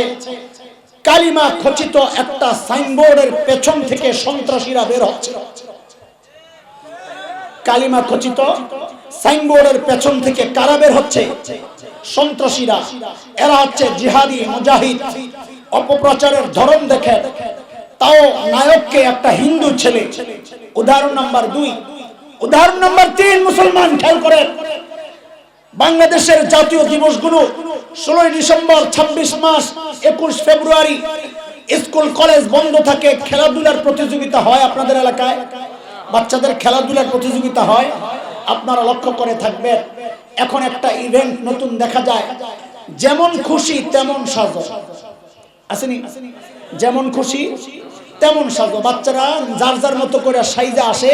কালিমা খচিত একটা সাইনবোর্ডের পেছন থেকে সন্ত্রাসীরা বের হচ্ছে। কালিমা খচিত সাইনবোর্ডের পেছন থেকে কারা বের হচ্ছে? সন্ত্রাসীরা। এরা হচ্ছে জিহাদি মুজাহিদ। অপপ্রচারের ধরন দেখেন, তাও নায়ককে একটা হিন্দু ছেলে। উদাহরণ নাম্বার 2। উদাহরণ নাম্বার 3, মুসলমান খেয়াল করেন, বাংলাদেশের জাতীয় দিবসগুলো 16 ডিসেম্বর, 26 মার্চ, 21 ফেব্রুয়ারি স্কুল কলেজ বন্ধ থাকে, খেলাধুলার প্রতিযোগিতা হয় আপনাদের এলাকায়, বাচ্চাদের খেলাধুলার প্রতিযোগিতা হয়। আপনারা লক্ষ্য করে থাকবেন, এখন একটা ইভেন্ট নতুন দেখা যায়, যেমন খুশি তেমন সাজো। আসেনি? যেমন খুশি তেমন সাজো। বাচ্চারা যার যার মতো করে সাইজা আসে,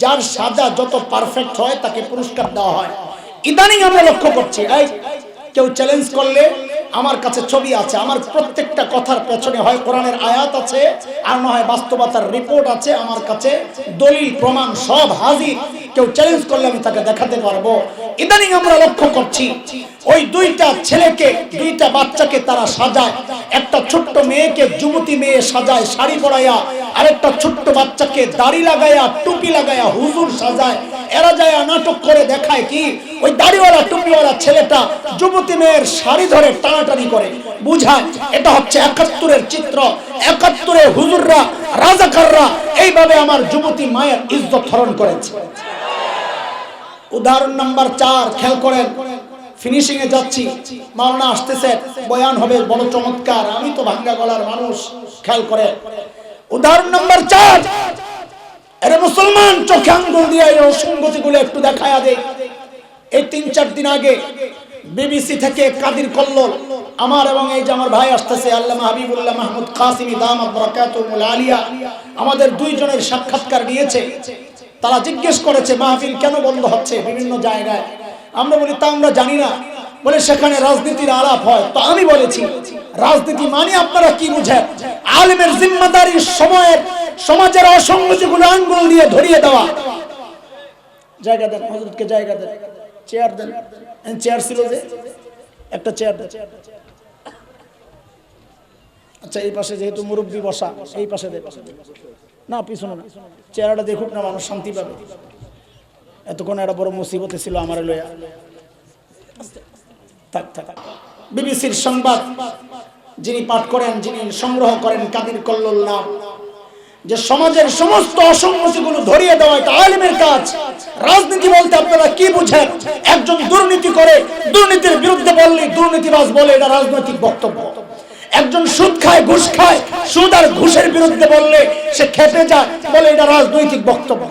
যার সাজা যত পারফেক্ট হয় তাকে পুরস্কার দেওয়া হয়। ইদানিং আমরা লক্ষ্য করছি, এই কেউ চ্যালেঞ্জ করলে আমার কাছে ছবি আছে, আমার প্রত্যেকটা কথার পেছনে হয় কোরআনের আয়াত আছে, আর না হয় বাস্তবতার রিপোর্ট আছে, আমার কাছে দলিল প্রমাণ সব হাজির। কেউ চ্যালেঞ্জ করলে আমি তাকে দেখাতে পারবো। ইদানিং আমরা লক্ষ্য করছি, ওই দুইটা ছেলেকে, দুইটা বাচ্চাকে তারা সাজায়। একটা ছোট্ট মেয়েকে যুবতী মেয়ে সাজায় শাড়ি পরাইয়া, আরেকটা ছোট্ট বাচ্চাকে দাড়ি লাগাইয়া টুপি লাগাইয়া হুজুর সাজায়। এরা যায় নাটক করে দেখায় কি, ওই দাড়িওয়ালা টুপিওয়ালা ছেলেটা যুবতী মেয়ের শাড়ি ধরে টানাটানি করে, বুঝায় এটা হচ্ছে 71-এর চিত্র। 71-এ হুজুররা, রাজাকাররা এইভাবে আমার যুবতী মায়ের ইজ্জত হরণ করেছে। উদাহরণ নাম্বার 4, খেয়াল করেন, ফিনিশিং এ যাচ্ছি, মাওলানা আসতেছে, বয়ান হবে বড় চমৎকার, আমি তো ভাঙ্গা গলার মানুষ। খেয়াল করে উদাহরণ নাম্বার 4, আরে মুসলমান চোখে আঙ্গুল দিয়ে এই অসঙ্গতিগুলো একটু দেখায়া দে। এই 3-4 দিন আগে বিবিসি থেকে কাদির কল্লোল, আমার এবং এই যে আমার ভাই আসতেছে আল্লামা হাবিবুল্লাহ মাহমুদ কাসিমি দামাত বারাকাতুহুল আলিয়া, আমাদের দুইজনের সাক্ষাৎকার নিয়েছে। তারা জিজ্ঞেস করেছে মাহফিল কেন বন্ধ হচ্ছে বিভিন্ন জায়গায়। আমরা বলি তা আমরা জানি না। বলে সেখানে রাজনীতির আলাপ হয়। তো আমি বলেছি, রাজনীতি মানে আপনারা কি বুঝেন? আলেমের জিম্মাদারি সময়ের সমাজের অসঙ্গতিগুলো আঙ্গুল দিয়ে ধরিয়ে দেওয়া। জায়গা দেন, হযরতকে জায়গা দেন, চেয়ার দেন। চেয়ার ছিল যে একটা চেয়ার দেন। আচ্ছা এই পাশে যেহেতু মুরব্বী বসা, এই পাশে দেন না, পিছনে না। চেহারাটা দেখুক না, মানুষ শান্তি পাবে। এতক্ষণ একটা বড় মুসিবতে ছিল আমার লয়া। বিবিসির সংবাদ যিনি পাঠ করেন, যিনি সংগ্রহ করেন, কাদির কল্লোল নাম, যে সমাজের সমস্ত অসঙ্গতিগুলো ধরিয়ে দেওয়া এটা আলেমের কাজ। রাজনীতি বলতে আপনারা কি বুঝেন? একজন দুর্নীতি করে, দুর্নীতির বিরুদ্ধে বললে দুর্নীতিবাজ বলে এটা রাজনৈতিক বক্তব্য। একজন সুদ খায়, ঘুষ খায়, সুদ আর ঘুষের বিরুদ্ধে বললে সে খেপে যায়, বলে এটা রাজনৈতিক বক্তব্য।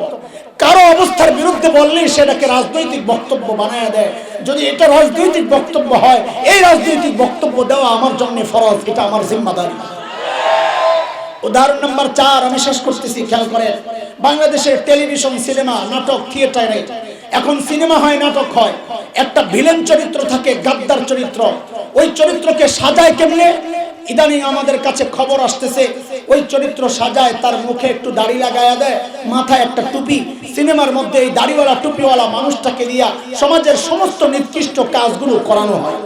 কারো অবস্থার বিরুদ্ধে বললে সেটাকে রাজনৈতিক বক্তব্য বানায় দেয়। যদি এটা রাজনৈতিক বক্তব্য হয়, এই রাজনৈতিক বক্তব্য দেওয়া আমার জন্য ফরজ, এটা আমার জিম্মাদারি। উদাহরণ নাম্বার 4 আমি শেষ করতেছি, খেয়াল করেন। বাংলাদেশের টেলিভিশন, সিনেমা, নাটক, থিয়েটারে এখন সিনেমা হয়, নাটক হয়, একটা ভিলেন চরিত্র থাকে, গাদ্দার চরিত্র। ওই চরিত্রকে সাজায় কেমনে? ইদানিং আমাদের কাছে খবর আসতেছে, ওই চরিত্র সাজায়, তার মুখে একটু দাড়ি লাগায়া দেয়, মাথায় একটা টুপি। সিনেমার মধ্যে এই দাড়িওয়ালা টুপিওয়ালা মানুষটাকে দিয়া সমাজের সমস্ত নিকৃষ্ট কাজগুলো করানো হয়।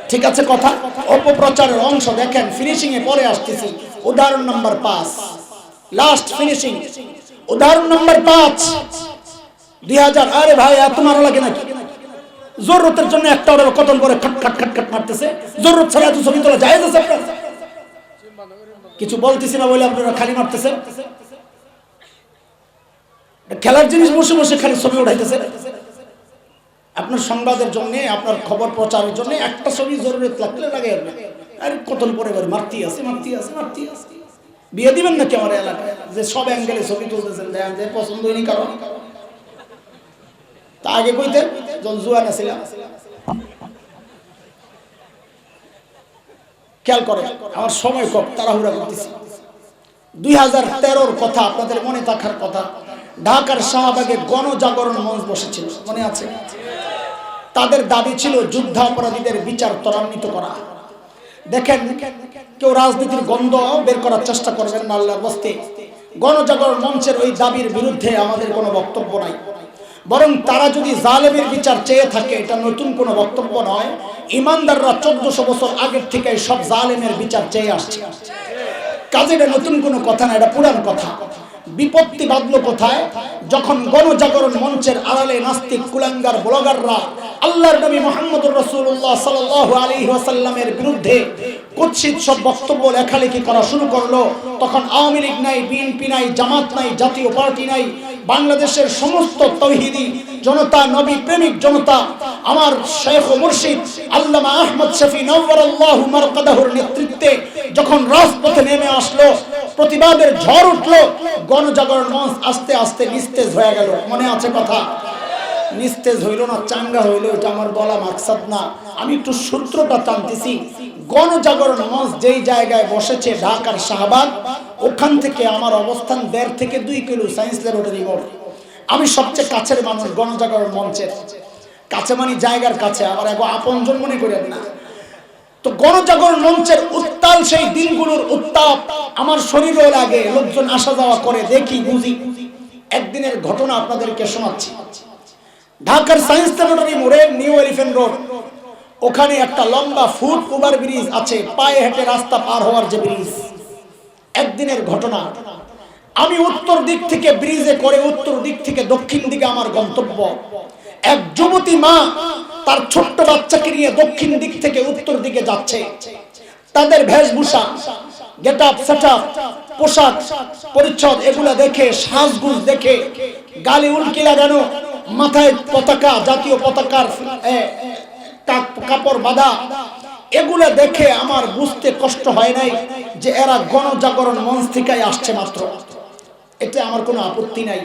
ঠিক আছে কথা? অপপ্রচারের অংশ দেখেন, ফিনিশিং এ পরে আসতেছি। উদাহরণ নাম্বার 5, লাস্ট ফিনিশিং। উদাহরণ নাম্বার 5, 2000। আরে ভাই এত মারা লাগে নাকি? জরুরতের জন্য একটা অর্ডার কতল করে খট খট খট খট মারতেছে। জরুরত ছাড়া এত ছবি তোলা যায় না? কিছু বলতেছি না বলে আপনারা খালি মারতেছেন। খেলার জিনিস বসে বসে খালি ছবি উঠাইতেছে। আপনার সংবাদের জন্য, আপনার খবর প্রচারের জন্য একটা ছবি জরুরত লাগলে লাগে। আরে কতল পরে মারতেই আছে, মারতেই আছে, মারতেই আছে। বিয়ে দিবেন নাকি আমার এলাকায় যে সব অ্যাঙ্গেলে ছবি তুলতেছেন? দেখেন যে পছন্দ হয়নি কারণ তা আগে কইতেন যখন জুয়ান ছিলাম। খেয়াল করে, আমার সময় কম, তাড়াহুড়া করতেছি। 2013-র কথা আপনাদের মনে থাকার কথা, ঢাকার শাহবাগে গণজাগরণ মঞ্চ বসেছিল, মনে আছে? তাদের দাবি ছিল যুদ্ধাপরাধীদের বিচার ত্বরান্বিত করা। দেখেন, কেউ রাজনীতির গন্ধ বের করার চেষ্টা করবেন না আল্লাহর বস্তে। গণজাগরণ মঞ্চের ওই দাবির বিরুদ্ধে আমাদের কোনো বক্তব্য নাই, বরং তারা যদি জালেমের বিচার চেয়ে থাকে, এটা নতুন কোনো বক্তব্য নয়। ইমানদাররা 1400 বছর আগের থেকে সব জালেমের বিচার চেয়ে আসছে। কাজে এটা নতুন কোনো কথা না, এটা পুরান কথা। বিপত্তি বাঁধলো কোথায়? যখন গণজাগরণ মঞ্চের আড়ালে নাস্তিক কুলাঙ্গার ব্লগাররা আল্লাহর নবী মুহাম্মদুর রাসূলুল্লাহ সাল্লাল্লাহু আলাইহি ওয়াসাল্লামের বিরুদ্ধে কুৎসিত সব বক্তব্য লেখালেখি করা শুরু করলো। তখন আওয়ামী লীগ নাই, বিএনপি নাই, জামাত নাই, জাতীয় পার্টি নাই, বাংলাদেশের সমস্ত তৌহিদি জনতা, নবী প্রেমিক জনতা, আমার শেখ ও মুর্শিদ আল্লামা আহমদ শফি নওয়ারাল্লাহু মারকাদাহুর নেতৃত্বে যখন রাজপথে নেমে আসলো, প্রতিবাদের ঝড় উঠলো, গণজাগরণ মঞ্চ আস্তে আস্তে নিস্তেজ হয়ে গেল। মনে আছে কথা? নিস্তেজ হইল না, চাঙ্গা হইল, এটা আমার বলা মাকসাদ না। আমি একটু সূত্রটা টানতেছি। গণজাগরণ মঞ্চ যেই জায়গায় বসেছে ঢাকার শাহবাগ, ওখান থেকে আমার অবস্থান 1.5 থেকে 2 কিলো, সায়েন্স ল্যাবরেটরি মোড়। আমি সবচেয়ে কাছের মানুষ গণজাগরণ মঞ্চের, কাছে মানে জায়গার কাছে, আবার এক আপনজন মনে করেন না। তো গণজাগরণ মঞ্চের উত্তাল সেই দিনগুলোর উত্তাপ আমার শরীরেও লাগে, লোকজন আসা যাওয়া করে, দেখি বুঝি। একদিনের ঘটনা আপনাদেরকে শোনাচ্ছি। ঢাকার সায়েন্স ল্যাবরেটরি মোড়ে নিউ এলিফ্যান্ট রোড, ওখানে একটা লম্বা ফুট ওভার ব্রিজ আছে, পায়ে হেঁটে রাস্তা পার হওয়ার যে ব্রিজ। একদিনের ঘটনা, আমি উত্তর দিক থেকে ব্রিজে করে উত্তর দিক থেকে দক্ষিণ দিকে আমার গন্তব্য। এক যুবতী মা তার ছোট্ট বাচ্চাকে নিয়ে দক্ষিণ দিক থেকে উত্তর দিকে যাচ্ছে। তাদের বেশভূষা, গেটআপ, সেটআপ, পোশাক পরিচ্ছদ এগুলা দেখে, সাজগুজ দেখে, গালে উল্কি লাগানো, মাথায় পতাকা, জাতীয় পতাকার কাপড় বাঁধা, এগুলা দেখে আমার বুঝতে কষ্ট হয় নাই যে এরা গণজাগরণ মঞ্চ থেকে আসছে মাত্র। এতে আমার কোনো আপত্তি নাই।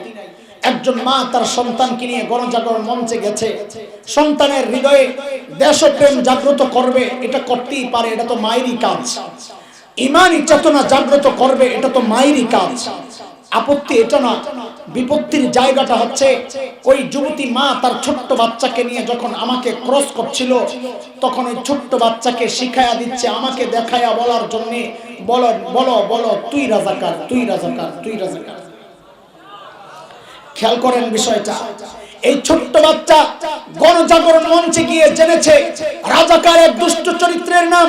একজন মা তার সন্তানকে নিয়ে গণজাগরণ মঞ্চে গেছে, সন্তানের হৃদয়ে দেশপ্রেম জাগ্রত করবে, এটা করতেই পারে, এটা তো মায়েরই কাজ। ঈমানি চেতনা জাগ্রত করবে, এটা তো মায়েরই কাজ। আপত্তি এটা না। বিপত্তির জায়গাটা হচ্ছে ওই যুবতী মা তার ছোট্ট বাচ্চাকে নিয়ে যখন আমাকে ক্রস করছিল, তখন ওই ছোট্ট বাচ্চাকে শিখায়া দিচ্ছে, আমাকে দেখায়া বলার জন্য, বলো বলো বলো, তুই রাজাকার, তুই রাজাকার, তুই রাজাকার। খেয়াল করেন বিষয়টা। এই ছোট্ট বাচ্চা গণজাগরণ মঞ্চে গিয়ে জেনেছে রাজাকার এক দুষ্ট চরিত্রের নাম,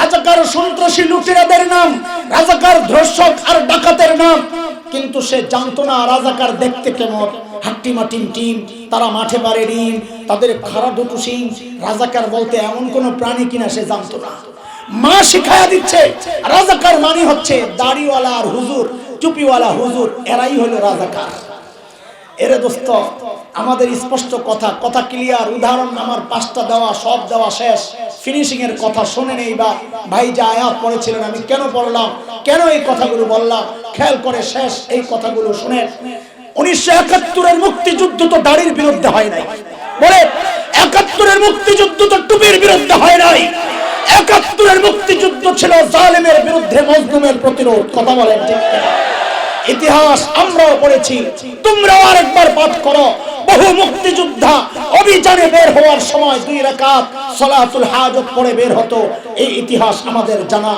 রাজাকার সন্ত্রাসী লুটেরাদের নাম, রাজাকার ধর্ষক আর ডাকাতের নাম। কিন্তু সে জানতো না রাজাকার দেখতে কেমন, হাট্টিমা টিম টিম, তারা মাঠে পারে ডিম, তাদের খাড়া দুটো শিং। রাজাকার বলতে এমন কোন প্রাণী কিনা সে জানতো না। মা শিখায়া দিচ্ছে রাজাকার মানে হচ্ছে দাড়িওয়ালা আর হুজুর, টুপিওয়ালা হুজুর, এরাই হলো রাজাকার। এরে দোস্ত, আমাদের স্পষ্ট কথা, কথা ক্লিয়ার। উদাহরণ আমার 5টা দেওয়া, সব দেওয়া শেষ। ফিনিশিং এর কথা শুনেন। এইবার ভাই যা আয়াত পড়েছিলেন, আমি কেন পড়লাম, কেন এই কথাগুলো বললাম, খেয়াল করে শেষ এই কথাগুলো শুনেন। 1971-এর মুক্তিযুদ্ধ তো দাড়ির বিরুদ্ধে হয় নাই, বলে 71-এর মুক্তিযুদ্ধ তো টুপির বিরুদ্ধে হয় নাই। 71-এর মুক্তিযুদ্ধ ছিল জালেমের বিরুদ্ধে মজলুমের প্রতিরোধ। কথা বলেন ঠিক কিনা? ইতিহাস আমরাও পড়েছি, তোমরাও আরেকবার পাঠ করো। বহু মুক্তিযোদ্ধা অভিযানে বের হওয়ার সময় 2 রাকাত সালাতুল হাজত পড়ে বের হতো, এই ইতিহাস আমাদের জানা।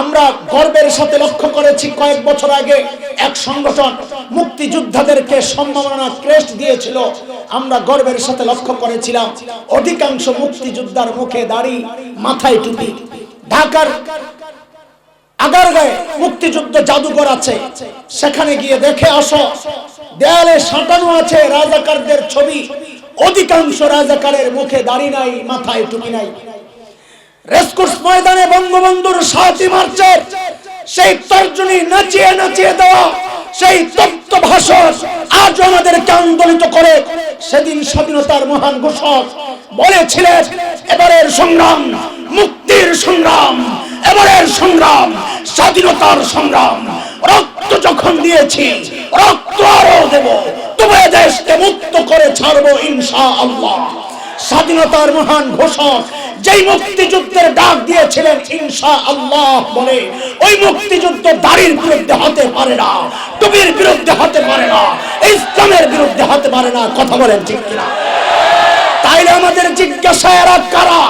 আমরা গর্বের সাথে লক্ষ্য করেছি, কয়েক বছর আগে এক সংগঠন মুক্তিযোদ্ধাদেরকে সম্মাননা ক্রেস্ট দিয়েছিল। আমরা গর্বের সাথে লক্ষ্য করেছিলাম অধিকাংশ মুক্তিযোদ্ধার মুখে দাড়ি, মাথায় টুপি। ঢাকার আগারগাঁয়ে মুক্তিযুদ্ধ জাদুঘর আছে, সেখানে গিয়ে দেখে আসো, দেয়ালে সাঁটানো আছে রাজাকারদের ছবি। অধিকাংশ রাজাকারের মুখে দাড়ি নাই, মাথায় টুপি নাই। রেসকোর্স ময়দানে বঙ্গবন্ধুর 7ই মার্চের সেই তর্জনী নাচিয়ে নাচিয়ে দেওয়া সেই তত্ত্ব ভাষণ আজ আমাদেরকে আন্দোলিত করে। সেদিন স্বাধীনতার মহান ঘোষক বলেছিলেন, এবারের সংগ্রাম মুক্তির সংগ্রাম, এবারের সংগ্রাম স্বাধীনতার সংগ্রাম। রক্ত যখন দিয়েছি, রক্ত আরো দেব, তবে দেশকে মুক্ত করে ছাড়বো ইনশাআল্লাহ। স্বাধীনতার মহান ঘোষক যেই মুক্তিযুদ্ধের ডাক দিয়েছিলেন ইনশাআল্লাহ বলে, ওই মুক্তিযুদ্ধ দাড়ির বিরুদ্ধে হতে পারে না, টুপির বিরুদ্ধে হতে পারে না, ইসলামের বিরুদ্ধে হতে পারে না। কথা বলেন ঠিক কিনা? তাইলে আমাদের জিজ্ঞাসা এরা কারা?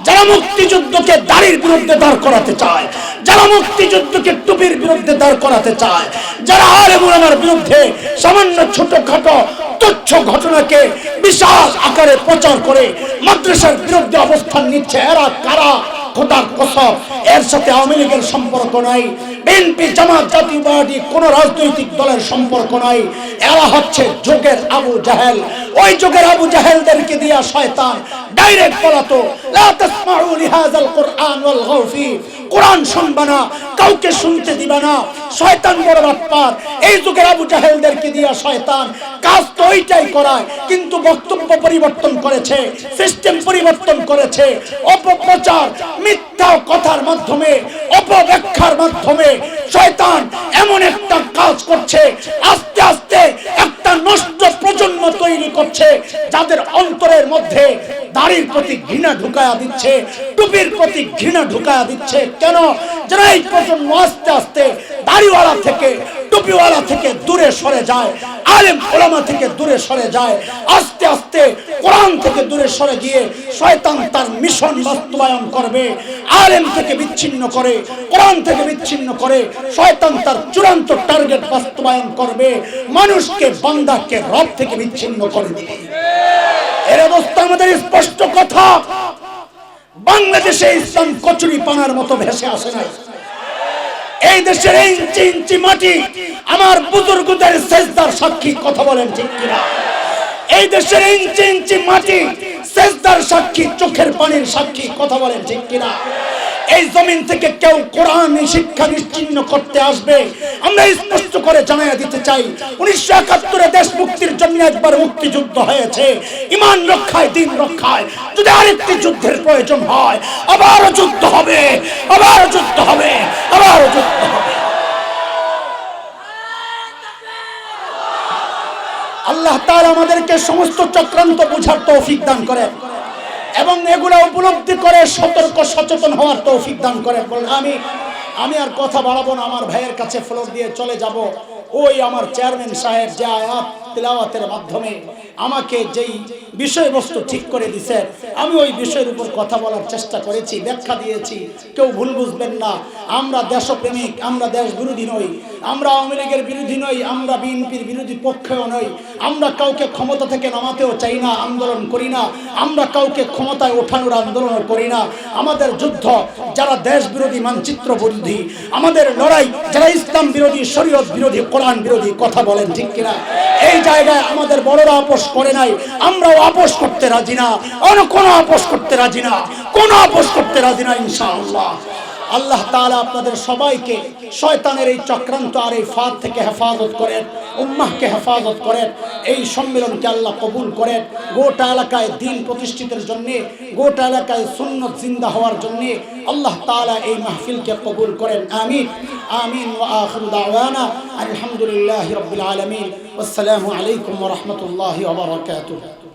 যারা মুক্তিযুদ্ধকে দাড়ির বিরুদ্ধে দাঁড় করাতে চায়, যারা মুক্তিযুদ্ধকে টুপির বিরুদ্ধে দাঁড় করাতে চায়, যারা আলেম ওলামার বিরুদ্ধে সামান্য ছোটখাটো তুচ্ছ ঘটনাকে বিশাল আকারে প্রচার করে মাদ্রাসার বিরুদ্ধে অবস্থান নিচ্ছে, এরা কারা? খোদার কসম, এর সাথে আওয়ামী লীগের সম্পর্ক নাই, বিএনপি, জামাত, জাতীয় পার্টি কোন রাজনৈতিক দলের সম্পর্ক নাই। এরা হচ্ছে যুগের আবু জাহেল। ওই যুগের আবু জাহেলদেরকে দিয়া শয়তান ডাইরেক্ট বলাতো, লা তাসমাউ লিহাযাল কুরআন ওয়ালগাউ ফি, কোরআন শুনবা না, কাউকে শুনতে দিবা না। শয়তান বড় বাটপার। এই যুগের আবু জাহেলদেরকে দিয়া শয়তান কাজ তো ওইটাই করায়, কিন্তু বক্তব্য পরিবর্তন করেছে, সিস্টেম পরিবর্তন করেছে। অপপ্রচার, মিথ্যা কথার মাধ্যমে, অপব্যাখ্যার মাধ্যমে শয়তান এমন একটা কাজ করছে, আস্তে আস্তে একটা নষ্ট প্রজন্ম তৈরি করছে, যাদের অন্তরের মধ্যে দাড়ির প্রতি ঘৃণা ঢুকায়া দিচ্ছে, টুপির প্রতি ঘৃণা ঢুকায়া দিচ্ছে। কেন? যারা এই প্রজন্ম আস্তে আস্তে দাড়িওয়ালা থেকে, টুপিওয়ালা থেকে দূরে সরে যায়, আলেম ওলামা থেকে দূরে সরে যায়, আস্তে আস্তে কোরআন থেকে দূরে সরে গিয়ে শয়তান তার মিশন বাস্তবায়ন করবে। আলেম থেকে বিচ্ছিন্ন করে, কোরআন থেকে বিচ্ছিন্ন করে শয়তান তার চূড়ান্ত টার্গেট বাস্তবায়ন করবে, মানুষকে, বান্দাকে রব থেকে বিচ্ছিন্ন করে দিবে। এর অবস্থা আমাদের স্পষ্ট কথা। বাংলাদেশে ইসলাম কচুরি পানার মতো ভেসে আসে নাই। এই দেশের ইঞ্চি ইঞ্চি মাটি আমার বুজুর্গদের সেজদার সাক্ষী, কথা বলেন ঠিক কিনা? এই দেশের ইঞ্চি ইঞ্চি মাটি সেজদার সাক্ষী, চোখের পানির সাক্ষী, কথা বলেন ঠিক কিনা? এই জমিন থেকে কেউ কোরআনী শিক্ষা নিশ্চিহ্ন করতে আসবে, আমরা স্পষ্ট করে জানাইয়া দিতে চাই। 1971 দেশ মুক্তির জন্য একবার মুক্তিযুদ্ধ হয়েছে, ঈমান রক্ষায়, দ্বীন রক্ষায়। যদি আরেকটি যুদ্ধের প্রয়োজন হয়, আবারও যুদ্ধ হবে, আবারও যুদ্ধ হবে, আবারও যুদ্ধ হবে। আল্লাহ তাআলা আমাদেরকে সমস্ত চক্রান্ত বুঝার তৌফিক দান করেন এবং এগুলা উপলব্ধি করে সতর্ক সচেতন হওয়ার তৌফিক দান করেন। বলেন আমিন। আমি আর কথা বাড়াবো না, আমার ভাইয়ের কাছে ফ্লোর দিয়ে চলে যাব। ওই আমার চেয়ারম্যান সাহেব যে আয়াত তিলাওয়াতের মাধ্যমে আমাকে যেই বিষয়বস্তু ঠিক করে দিয়েছে, আমি ওই বিষয়ের উপর কথা বলার চেষ্টা করেছি, ব্যাখ্যা দিয়েছি। কেউ ভুল বুঝবেন না, আমরা দেশপ্রেমিক, আমরা দেশ বিরোধী নই, আমরা আওয়ামী লীগের বিরোধী নই, আমরা বিএনপির বিরোধী পক্ষেও নই, আমরা কাউকে ক্ষমতা থেকে নামাতেও চাই না, আন্দোলন করি না, আমরা কাউকে ক্ষমতায় ওঠানোর আন্দোলন করি না। আমাদের যুদ্ধ যারা দেশ বিরোধী, মানচিত্র বিরোধী, আমাদের লড়াই যারা ইসলাম বিরোধী, শরীয়ত বিরোধী, কোরআন বিরোধী, কথা বলেন ঠিক কিনা? এই জায়গায় আমাদের বড়রা আপোষ করে নাই, আমরাও আপোষ করতে রাজি না, কোনো আপোষ করতে রাজি না, কোনো আপোষ করতে রাজি না ইনশাআল্লাহ। আল্লাহ তাআলা আপনাদের সবাইকে শয়তানের এই চক্রান্ত আর এই ফাঁদ থেকে হেফাজত করেন, উম্মাহকে হেফাজত করেন। এই সম্মেলনকে আল্লাহ কবুল করেন। গোটা এলাকায় দ্বীন প্রতিষ্ঠিতের জন্য, গোটা এলাকায় সুন্নাত জিন্দা হওয়ার জন্য আল্লাহ তাআলা এই মাহফিলকে কবুল করেন। আমিন আমিন। ওয়া আখিরু দাওয়ানা আলহামদুলিল্লাহি রাব্বিল আলামিন। আসসালামু আলাইকুম ওয়া রাহমাতুল্লাহি ওয়া বারাকাতুহু।